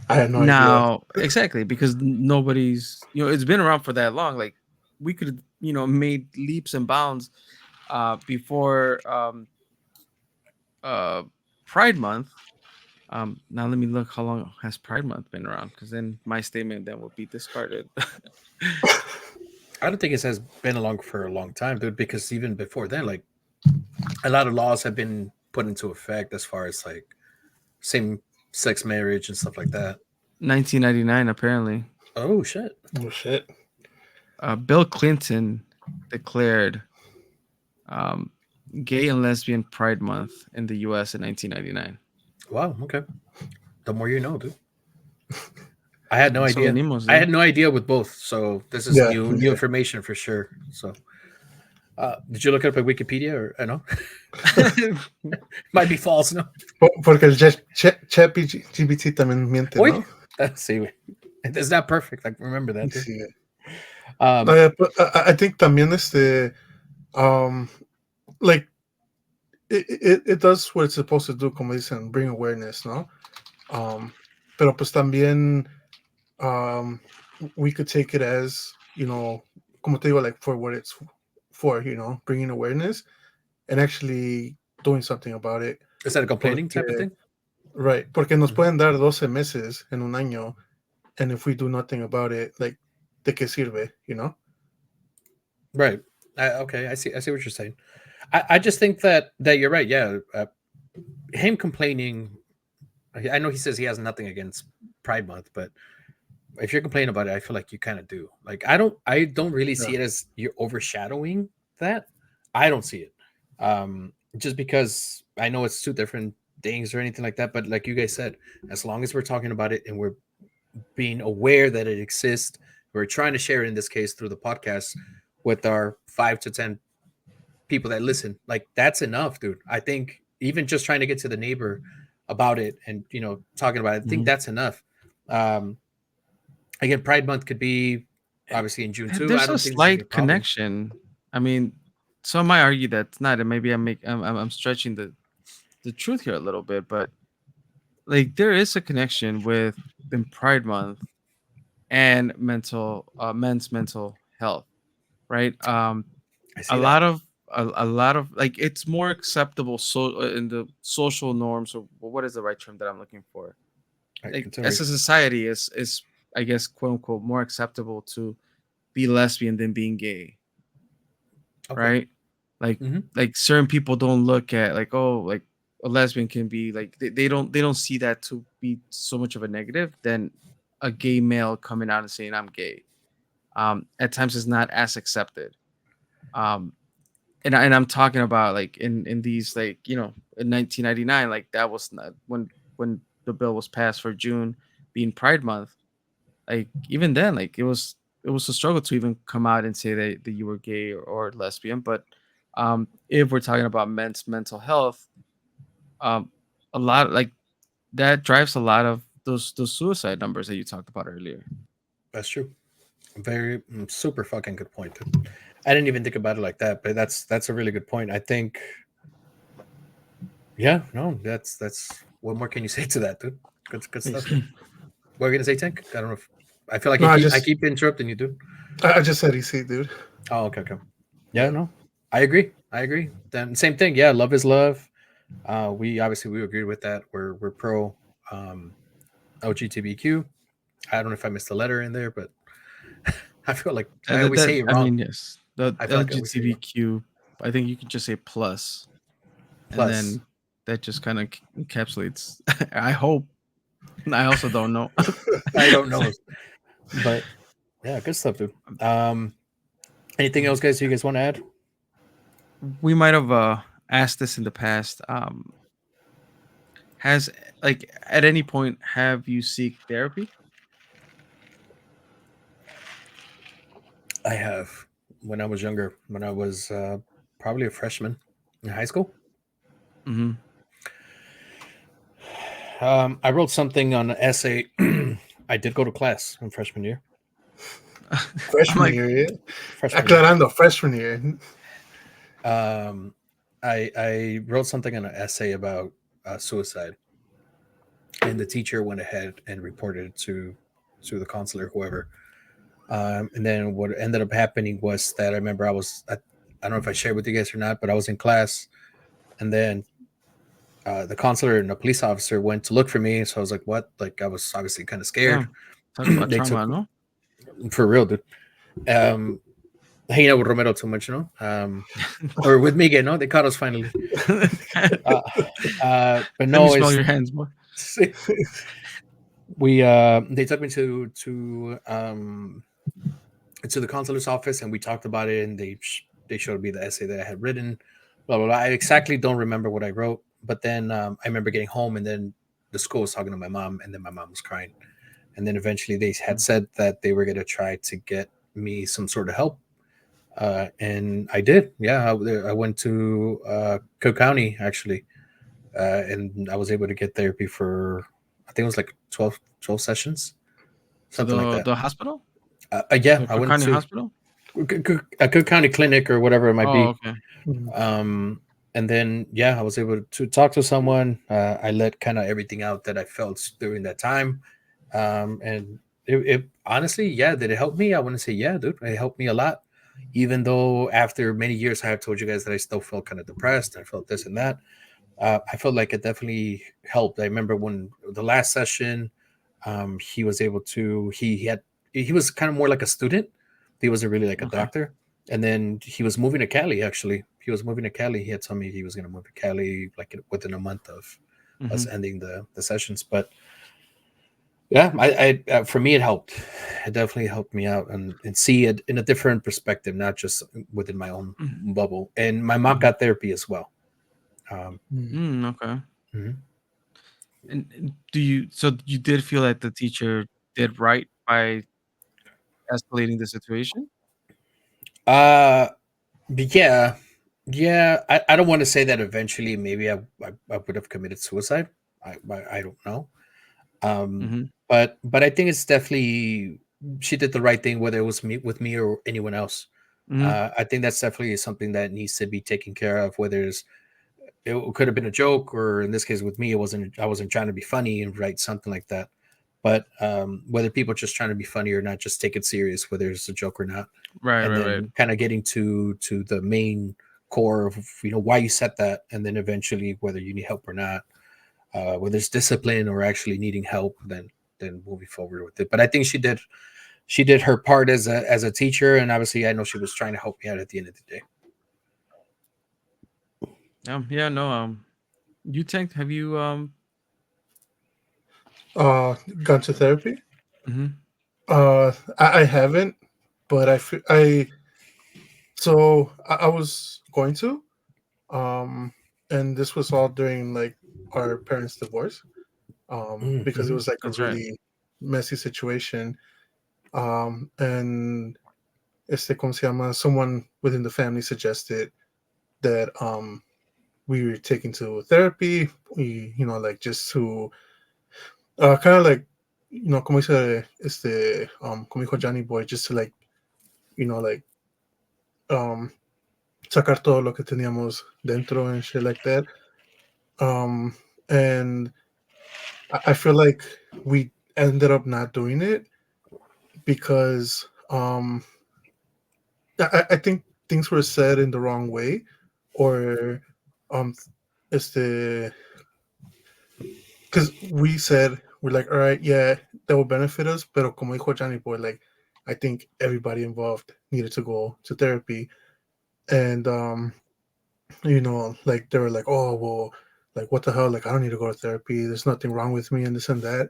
I had no idea. Now, exactly because nobody's it's been around for that long. Like we could have made leaps and bounds before uh Pride Month. Now let me look how long has Pride Month been around, because then my statement then will be discarded. I don't think it has been along for a long time, dude. Because even before then, like a lot of laws have been put into effect as far as like same sex marriage and stuff like that. 1999, apparently. Oh shit. Oh shit. Bill Clinton declared um, Gay and Lesbian Pride Month in the U.S. in 1999. Wow. Okay. The more you know, dude. I had no So idea. venimos, I dude. had no idea with both. So this is Yeah. new information for sure. So did you look it up at Wikipedia or I know? Might be false, no? Porque el ChatGPT también miente, Oye, ¿no? See, it's not perfect. Like remember that, dude. Sí. Um, But I think también um like it does what it's supposed to do, como dicen, bring awareness, ¿no? Pero pues también um we could take it as, como te digo, like for what it's for, bringing awareness and actually doing something about it. is that a complaining type of Porque, thing? right, porque nos Mhm. pueden dar 12 meses en un año, and if we do nothing about it, like, ¿de qué sirve, Right. Okay, I see. I see what you're saying. I just think that you're right. Yeah, him complaining. I know he says he has nothing against Pride Month, but if you're complaining about it, I feel like you kind of do. Like I don't really Yeah. see it as you're overshadowing that. I don't see it. Just because I know it's two different things or anything like that. But like you guys said, as long as we're talking about it and we're being aware that it exists, we're trying to share it in this case through the podcast with our 5 to 10 people that listen. Like that's enough, dude. I think even just trying to get to the neighbor about it and talking about it, I think Mhm. that's enough. Um, Again, Pride Month could be obviously in June too. I There's a don't think this should be a slight problem. connection. I mean, some might argue that it's not, and maybe I'm stretching the truth here a little bit, but like there is a connection with in Pride Month and men's mental health, right? I A see that. lot of a lot of like it's more acceptable in the social norms, or what is the right term that I'm looking for? I Like as a consideration. society is I guess quote unquote more acceptable to be lesbian than being gay, Okay. right? Like Hmm. like certain people don't look at like, oh, like a lesbian can be like they don't see that to be so much of a negative than a gay male coming out and saying I'm gay. At times it's not as accepted. Um, and I'm talking about like in these like in 1999, like that was not when the bill was passed for June being Pride Month. Like even then, like it was a struggle to even come out and say that you were gay or lesbian. But if we're talking about men's mental health, um, a lot like that drives a lot of those suicide numbers that you talked about earlier. That's true. Very super fucking good point, dude. I didn't even think about it like that, but that's a really good point. I think, yeah, no, that's what more can you say to that, dude? Good You stuff, see. man. What are you gonna say, Tank? I don't know if I feel like No, I keep interrupting you, dude. I just said EC, dude. Oh, okay, okay. Yeah, Yeah. no, I agree. I agree. Then same thing. Yeah, love is love. We obviously we agree with that. We're pro um, LGBTQ. I don't know if I missed a letter in there, but I feel like I always That say it I wrong. mean, yes, the I feel like I always say it wrong. LGBTQ. I think you could just say plus, and Plus, then that just kind of encapsulates. I hope. I also don't know. I don't know, but yeah, good stuff, dude. Um, Anything else, guys? You guys want to add? We might have asked this in the past. Has like at any point have you seek therapy? I have when I was younger, when I was probably a freshman in high school. Mm-hmm. I wrote something on an essay. I did go to class in freshman year. I'm Freshman like, year, yeah. Freshman year. Aclarando, freshman year. Um, I wrote something on an essay about suicide, and the teacher went ahead and reported it to the counselor, whoever. And then what ended up happening was that I remember I don't know if I shared with you guys or not, but I was in class, and then the counselor and a police officer went to look for me. So I was like, "What?" Like I was obviously kind of scared. damn, talk about They took trauma, no? for real, dude. Um, Hanging out with Romero too much, or with Miguel, no? They caught us finally. Uh, but Let me no, smell it's your hands, boy. we they took me to the consular's office and we talked about it and they showed me the essay that I had written. Blah blah blah. I exactly don't remember what I wrote, but then I remember getting home and then the school was talking to my mom and then my mom was crying, and then eventually they had said that they were going to try to get me some sort of help. And I did. Yeah, I went to Cook County actually, and I was able to get therapy for I think it was like 12 sessions, To something like that. the hospital, Yeah, the I Cook went County to Hospital. a Cook County clinic or whatever it might Oh, be. okay. Mhm. And then yeah, I was able to talk to someone. I let kind of everything out that I felt during that time, and it honestly, yeah, did it help me? I want to say yeah, dude, it helped me a lot. Even though after many years, I have told you guys that I still felt kind of depressed. I felt this and that. I felt like it definitely helped. I remember when the last session, he was able to. He was kind of more like a student. He wasn't really like a Okay. doctor. And then he was moving to Cali. Actually, he was moving to Cali. He had told me he was going to move to Cali like within a month of us Hmm. ending the sessions. But yeah, for me it helped. It definitely helped me out and see it in a different perspective, not just within my own bubble. And my mom got therapy as well. Um, Mhm. Okay. mhm. And do you so you did feel like the teacher did right by escalating the situation? Uh, yeah, yeah. I don't want to say that eventually maybe I would have committed suicide. I don't know. Um, Mhm. but I think it's definitely she did the right thing, whether it was me with me or anyone else. Mhm. I think that's definitely something that needs to be taken care of. Whether it could have been a joke, or in this case with me, it wasn't. I wasn't trying to be funny and write something like that. But whether people just trying to be funny or not, just take it serious, whether it's a joke or not, Right, and right, right. then kind of getting to the main core of why you set that, and then eventually whether you need help or not, whether it's discipline or actually needing help, then moving forward with it. But I think she did her part as a teacher, and obviously I know she was trying to help me out at the end of the day. Yeah, no, you tanked have you, Gone to therapy? mhm, I haven't, but I so I was going to, um, and this was all during like our parents' divorce, because it Mm-hmm. was like a that's right. really messy situation, and ¿cómo se llama? Someone within the family suggested that we were taken to therapy, like just to kind of like, como dice como dijo Johnny Boy, just to like, like um sacar todo lo que teníamos dentro and shit like that. Um, and I feel like we ended up not doing it because I think things were said in the wrong way, or um, este, because we said we're like, all right, yeah, that will benefit us, pero como dijo Johnny Boy, like, I think everybody involved needed to go to therapy, and like they were like, oh well, like what the hell, like I don't need to go to therapy. There's nothing wrong with me and this and that.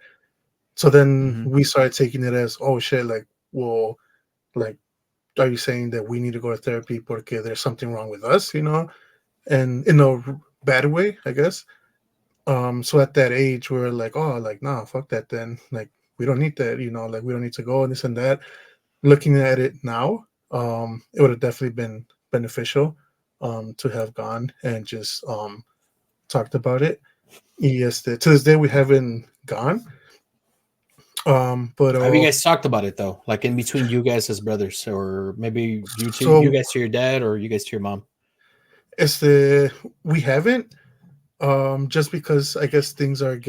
So then Mhm. we started taking it as, oh shit, like, well, like, are you saying that we need to go to therapy porque there's something wrong with us, and in a bad way, I guess. So at that age, we were like, oh, like, nah, fuck that then. Like, we don't need that, like, we don't need to go and this and that. Looking at it now, it would have definitely been beneficial to have gone and just talked about it. Yes, to this day, we haven't gone. But Have you guys talked about it though, like in between you guys as brothers, or maybe you so guys to your dad, or you guys to your mom? we haven't, just because I guess things have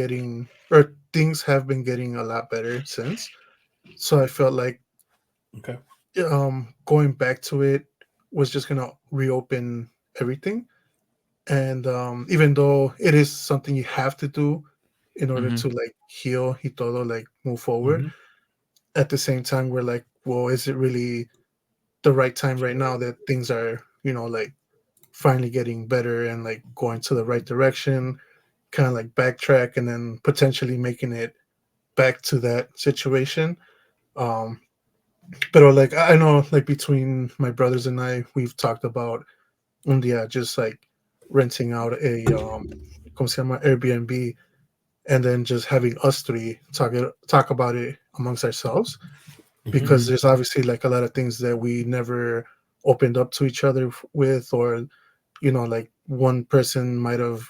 been getting a lot better since. So I felt like Okay. going back to it was just gonna reopen everything. And even though it is something you have to do in order Mhm. to like heal y todo, like move forward, Mm-hmm. at the same time we're like, well, is it really the right time right now that things are, like finally getting better and like going to the right direction, kind of like backtrack and then potentially making it back to that situation. Um, but like I know, like between my brothers and I, we've talked about yeah, just like renting out a ¿cómo se llama? Airbnb, and then just having us three talk about it amongst ourselves, Mm-hmm. because Mhm. there's obviously like a lot of things that we never opened up to each other with, or like one person might have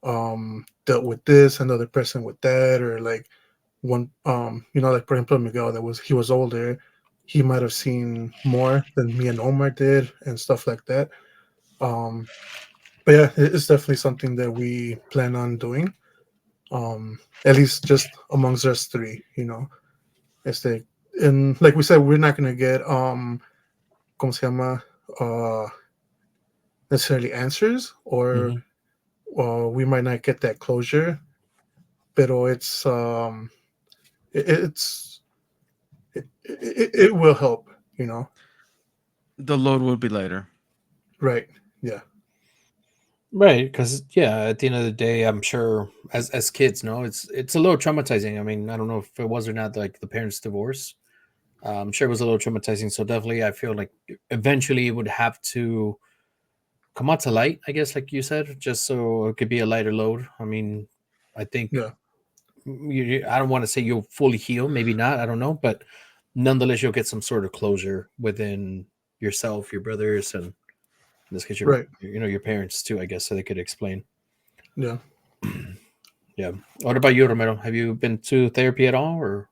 dealt with this, another person with that, or like one like for example Miguel, that was he was older, he might have seen more than me and Omar did and stuff like that. Um, but yeah, it's definitely something that we plan on doing. At least just amongst us three. Este, and like we said, we're not gonna get ¿cómo se llama? Necessarily answers, or Hmm. we might not get that closure, pero it's it will help. The load will be lighter. Right. Yeah. Right, because yeah, at the end of the day, I'm sure as kids, no, it's a little traumatizing. I mean, I don't know if it was or not, like the parents' divorce. I'm sure it was a little traumatizing. So definitely, I feel like eventually it would have to come out to light. I guess, like you said, just so it could be a lighter load. I mean, I think Yeah. I don't want to say you'll fully heal, maybe not. I don't know, but nonetheless, you'll get some sort of closure within yourself, your brothers, and in this case, Right. your parents too. I guess so they could explain. Yeah. Yeah. What about you, Romero? Have you been to therapy at all, or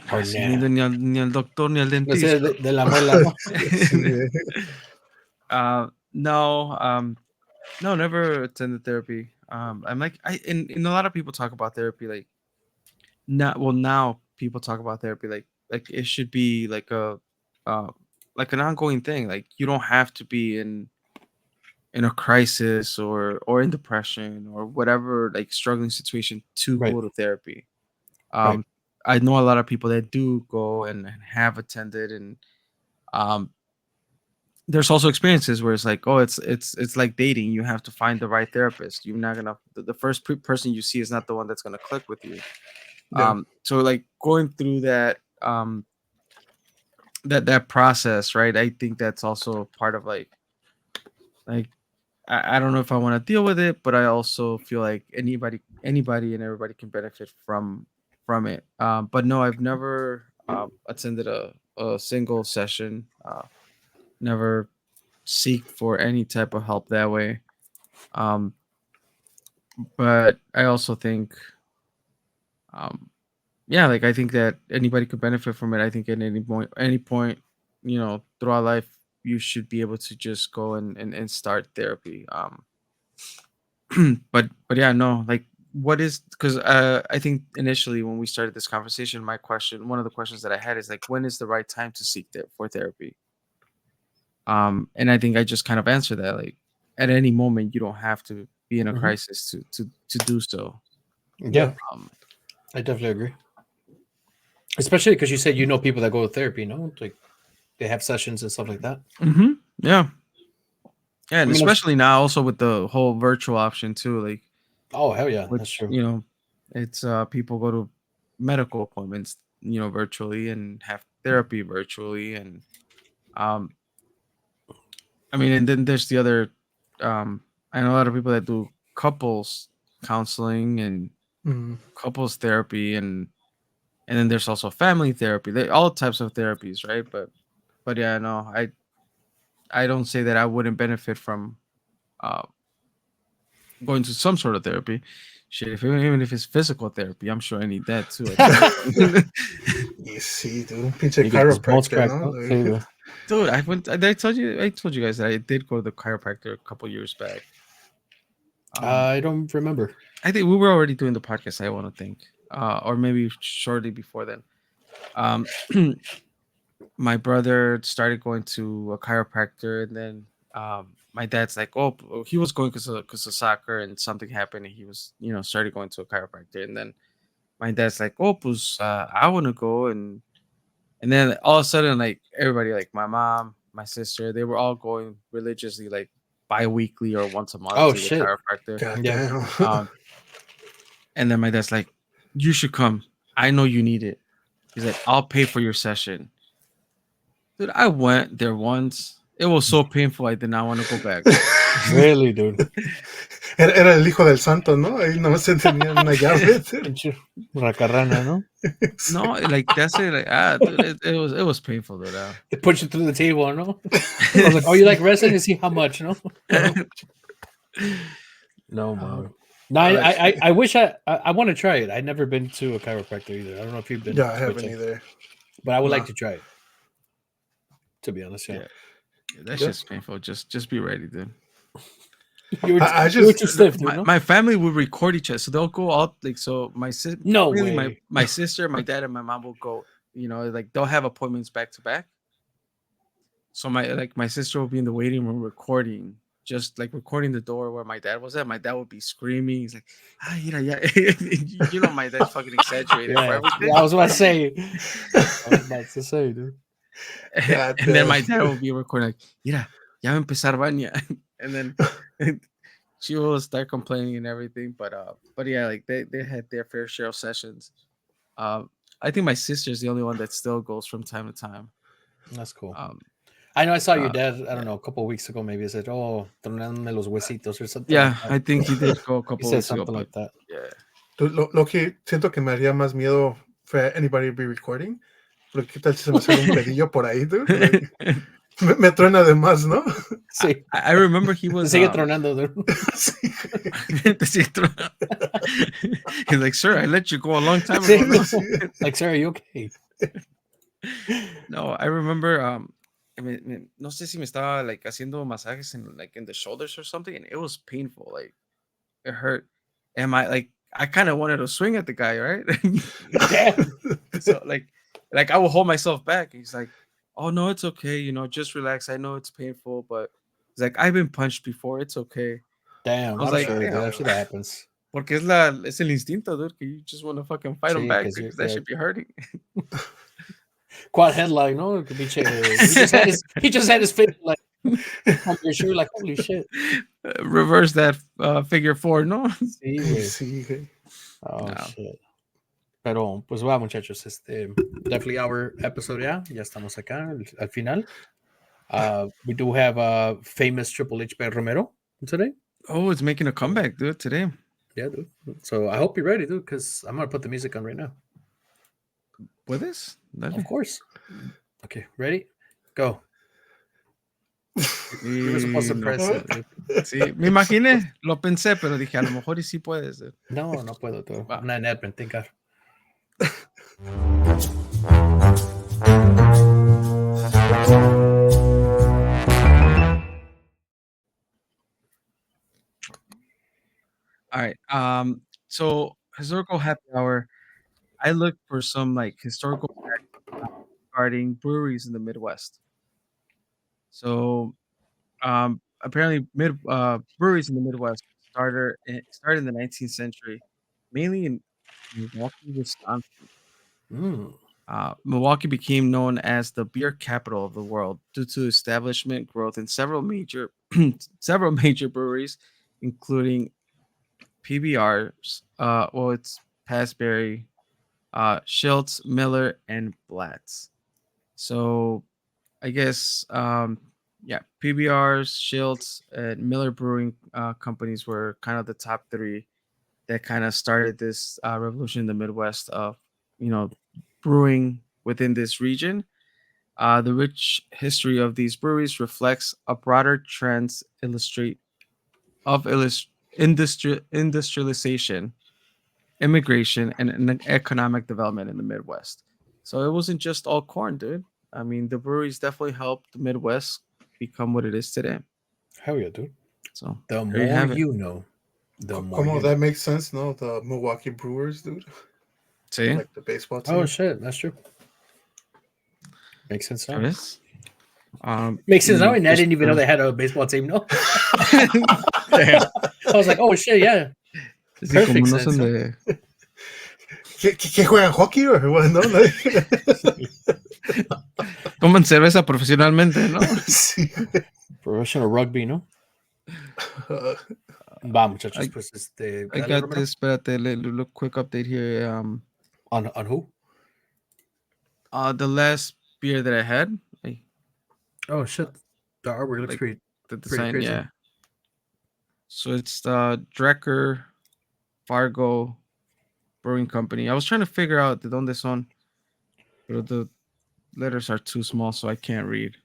Así no he nah? ido ni al doctor ni al No sé, dentista. de la muela, ¿no? Sí. No, no, never attended therapy. I'm like, and a lot of people talk about therapy like not well now people talk about therapy like it should be uh like an ongoing thing. Like you don't have to be in a crisis or in depression or whatever like struggling situation to Right. go to therapy. Right. Um, I know a lot of people that do go and have attended, and um, there's also experiences where it's like, oh, it's like dating. You have to find the right therapist. You're not gonna the first person you see is not the one that's gonna click with you. Yeah. So like going through that that process, right? I think that's also part of like I don't know if I want to deal with it, but I also feel like anybody and everybody can benefit from it. But no, I've never attended a single session. Never seek for any type of help that way. Um, but I also think, um, yeah, like I think that anybody could benefit from it. I think at any point, throughout life, you should be able to just go and start therapy. But yeah, no, like what is because I think initially when we started this conversation, one of the questions that I had is like, when is the right time to seek for therapy? And I think I just kind of answered that like at any moment you don't have to be in a Hmm. crisis to do so. Yeah, Um, I definitely agree. Especially because you said people that go to therapy, no? Like they have sessions and stuff like that. yeah, yeah, I and mean, especially now also with the whole virtual option too, like oh hell yeah, that's which true. it's people go to medical appointments virtually and have therapy virtually and um I mean, and then there's the other. Um, I know a lot of people that do couples counseling and Mm. couples therapy, and then there's also family therapy. All types of therapies, right? But yeah, no, I don't say that I wouldn't benefit from uh going to some sort of therapy. Shit, even if it's physical therapy, I'm sure I need that too at some point. Y sí, dude. Pinche You get those bones chiropractor, cracked, ¿no? ¿no? Sí, güey. Dude, I told you guys that I did go to the chiropractor a couple years back. Um, I don't remember. I think we were already doing the podcast. I want to think, or maybe shortly before then. Um, my brother started going to a chiropractor, and then my dad's like, "Oh, he was going because of soccer, and something happened, and he was, started going to a chiropractor." And then my dad's like, "Oh, pues, I want to go," and then all of a sudden, like everybody, like my mom, my sister, they were all going religiously, like bi-weekly or once a month Oh to the shit. chiropractor. God Yeah. damn. Um, And then my dad's like, "You should come. I know you need it." He's like, "I'll pay for your session." Dude, I went there once. It was so painful. I did not want to go back. Really, dude. Era el hijo del santo, ¿no? Ahí nomás se tenía una llave. Pinche racarrana, ¿no? No, like that's it. Like dude, it was painful, dude. They put you through the table, no? I was like, oh, you like wrestling? And see how much, no? No, Oh, man. No, Actually, I wish I want to try it. I've never been to a chiropractor either. I don't know if you've been yeah, I haven't switching, either. but I would like No. to try it. To be honest, yeah. yeah. Yeah, that Yeah. shit's painful. Just be ready, dude. I You were just too stiff, dude. My, No, my family would record each other, so they'll go out like so. My sis, no mainly way. my sister, my dad, and my mom will go. Like they'll have appointments back to back. So my sister will be in the waiting room recording, just like recording the door where my dad was at. My dad would be screaming. He's like, ah, yeah. My dad's fucking exaggerated for Yeah, everything. yeah. I was about to say. I was about to say, dude. God And then damn. my dad will be recording like, mira, ya va a empezar baña. And then she will start complaining and everything. But yeah, like they had their fair share of sessions. Um, I think my sister's the only one that still goes from time to time. That's cool. Um, I know I saw your uh, dad, I don't yeah. know, a couple of weeks ago, maybe. I said, oh, tronarme los huesitos or something like Yeah, that. I think he did go a He couple said weeks ago, something but like that. yeah. Dude, lo que siento que me haría más miedo for anybody to be recording. Pero qué tal si se me sale un pedillo por ahí, dude? Like, me truena de más, ¿no? Sí. I remember he Se was sigue tronando, dude. Sí. He's like, sir, I let you go a long time Sí, ago. No, Sí. like, sir, are you okay? no, I remember no sé si me estaba like haciendo masajes in the shoulders or something, and it was painful. Like it hurt. And I kind of wanted to swing at the guy, right? Damn. So like I will hold myself back. He's like, "Oh no, it's okay. Just relax. I know it's painful, but he's like, I've been punched before. It's okay." I Damn, was I'm like, sure, dude. "Damn," I'm sure that happens. porque es el instinto, dude. Que you just want to fucking fight him Sí, back because because that yeah, should be hurting. quad headline, no? It could be he just had his face like on your shoe, like holy shit. Reverse that figure four, no? Sí, güey. Sí, güey. Oh No. shit. Pero pues va, muchachos, definitely our episode ya estamos acá al final. We do have famous Triple H Bear Romero today. Oh, it's making a comeback, dude, today. Yeah, dude. So I hope you're ready, dude, because I'm gonna put the music on right now. ¿Puedes? Dale. Of course. Okay, ready? Go. You were supposed Y to no press it. puedo. Sí, me imaginé, lo pensé, pero dije, a lo mejor y sí puedes. Dude. No, no puedo, dude. Va. I'm not an admin, thank God. All right. So historical happy hour. I looked for some like historical facts regarding breweries in the Midwest. So apparently breweries in the Midwest started in the 19th century, mainly in Milwaukee, Wisconsin. Mm. Milwaukee became known as the beer capital of the world due to establishment growth in several major several major breweries, including PBRs. It's Pillsbury, Schiltz, Miller, and Blatz. So I guess yeah, PBRs, Schiltz, and Miller Brewing companies were kind of the top three that kind of started this revolution in the Midwest of you know brewing within this region. The rich history of these breweries reflects a broader trends illustrate of industrialization, immigration, and economic development in the Midwest. So it wasn't just all corn, dude. I mean, the breweries definitely helped the Midwest become what it is today. Hell yeah, dude. So The there you more have it. you know, the more Como you know. that makes sense, no? The Milwaukee Brewers, dude. See, Like the baseball Oh team. shit, that's true. Makes sense there now. it is. Makes sense now, and I Just didn't even know for they had a baseball team. No, damn. I was like, oh shit, yeah, Sí, como perfect no sense. son Huh? de ¿Qué juegan hockey o what? No, like, toman cerveza profesionalmente, ¿no? sí. Professional rugby, no? Uh, Va, muchachos, I pues I dale, got Romero. this, espérate, look quick update here. On who? The last beer that I had, Oh shit, the artwork looks like the pretty design, crazy. yeah. So it's the Drecker Fargo Brewing Company. I was trying to figure out de dónde son, but the letters are too small, so I can't read.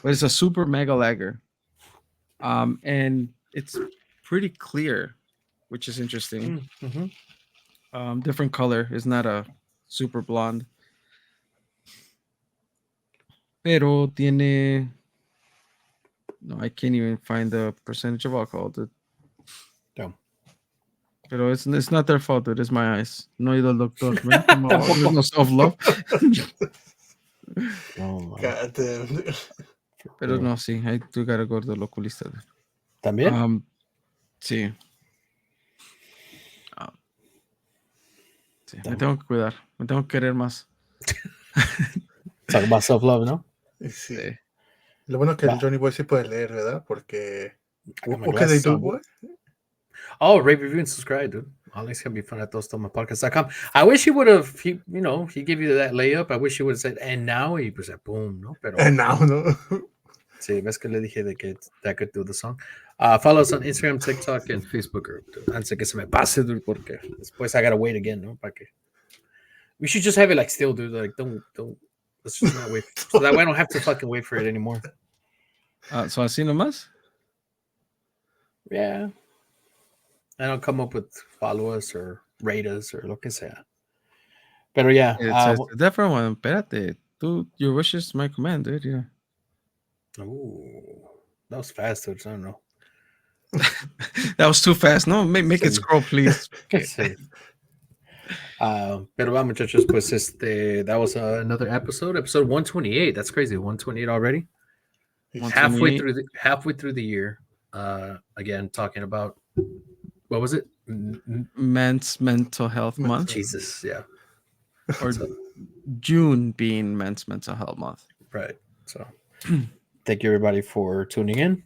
But it's a super mega lager. And it's pretty clear, which is interesting. Mm-hmm. Different color. It's not a super blonde. Pero tiene. No, I can't even find the percentage of alcohol, dude. Damn. Pero it's not their fault, dude. It's my eyes. No he ido al doctor, man. Come on, there's no self-love. Oh, man. God damn. Dude. Pero no, sí. I do gotta go to the oculista, dude. ¿También? Sí. Sí, me Damn. tengo que cuidar. Me tengo que querer más. Talk about self-love, ¿no? Y sí. Sí. Lo bueno es que Va. el Johnny Boy sí puede leer, ¿verdad? Porque. I got my What can they glasses do, on, boy? Oh, rate, review, and subscribe, dude. Always gonna be fun at todostomanpodcast.com. I wish he would have, he gave you that layup. I wish he would have said, and now, y pues, boom, ¿no? Pero, And now, no. sí, ves que le dije de que that could do the song. Follow us on Instagram, TikTok, and Facebook group, dude. Antes de que se me pase, dude, porque después I gotta wait again, ¿no? Para que. We should just have it like still, dude. Like, don't. Let's just not wait. So that way I don't have to fucking wait for it anymore. So así nomás. Yeah. I don't come up with follow us or rate us or lo que sea. Pero yeah. It's a different one. Espérate. Tú, your wish is my command, dude. Yeah. Ooh, that was fast, dude. I don't know. That was too fast. No, make it Sí. scroll, please. Sí. Pero va, muchachos, pues that was another episode 128. That's crazy. 128 already. Halfway 128. through the year. Again, talking about what was it? Men's Mental Health Month, Jesus, yeah. or June being Men's Mental Health Month. Right. So, thank you everybody for tuning in.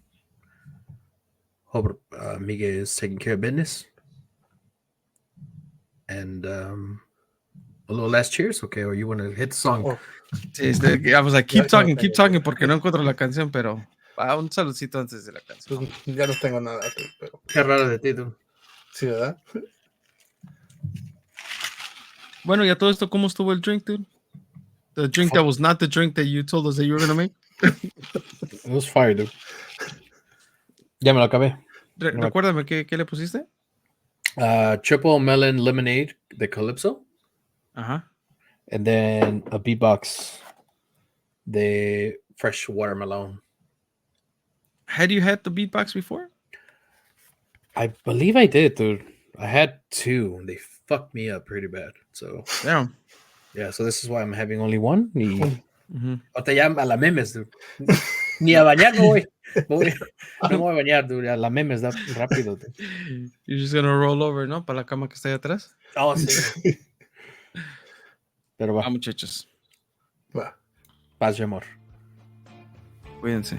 Hope Miguel is taking care of business. And a little last cheers, okay? Or you want to hit the song? Oh, Sí, I was like, keep Ya talking, no keep tengo, talking, porque no encuentro la canción, pero un saludcito antes de la canción. pues, ya no tengo nada, pero Qué raro de ti, tú. sí, ¿verdad? Bueno, y a todo esto, ¿cómo estuvo el drink, dude? The drink that was not the drink that you told us that you were going to make? It was fire, dude. Ya me lo acabé. Recuérdame, ¿qué le pusiste? Triple melon lemonade, the Calypso. Ajá. And then a beatbox, the fresh watermelon. Had you had the beatbox before? I believe I did, dude. I had two, and they fucked me up pretty bad. So Yeah. yeah, so this is why I'm having only one. Mm-hmm. O te llaman a la memes, dude. Ni a bañar no voy. No me voy a bañar, dude. A la memes da rápido, dude. You're just gonna roll over, ¿no? Para la cama que está ahí atrás. Oh, sí. Pero va. Muchachos. Va. Paz y amor. Cuídense.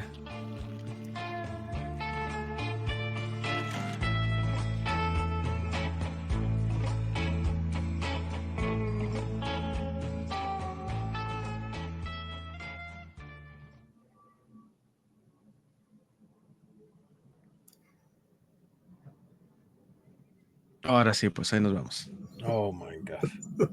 Ahora sí, pues ahí nos vamos. Oh my God.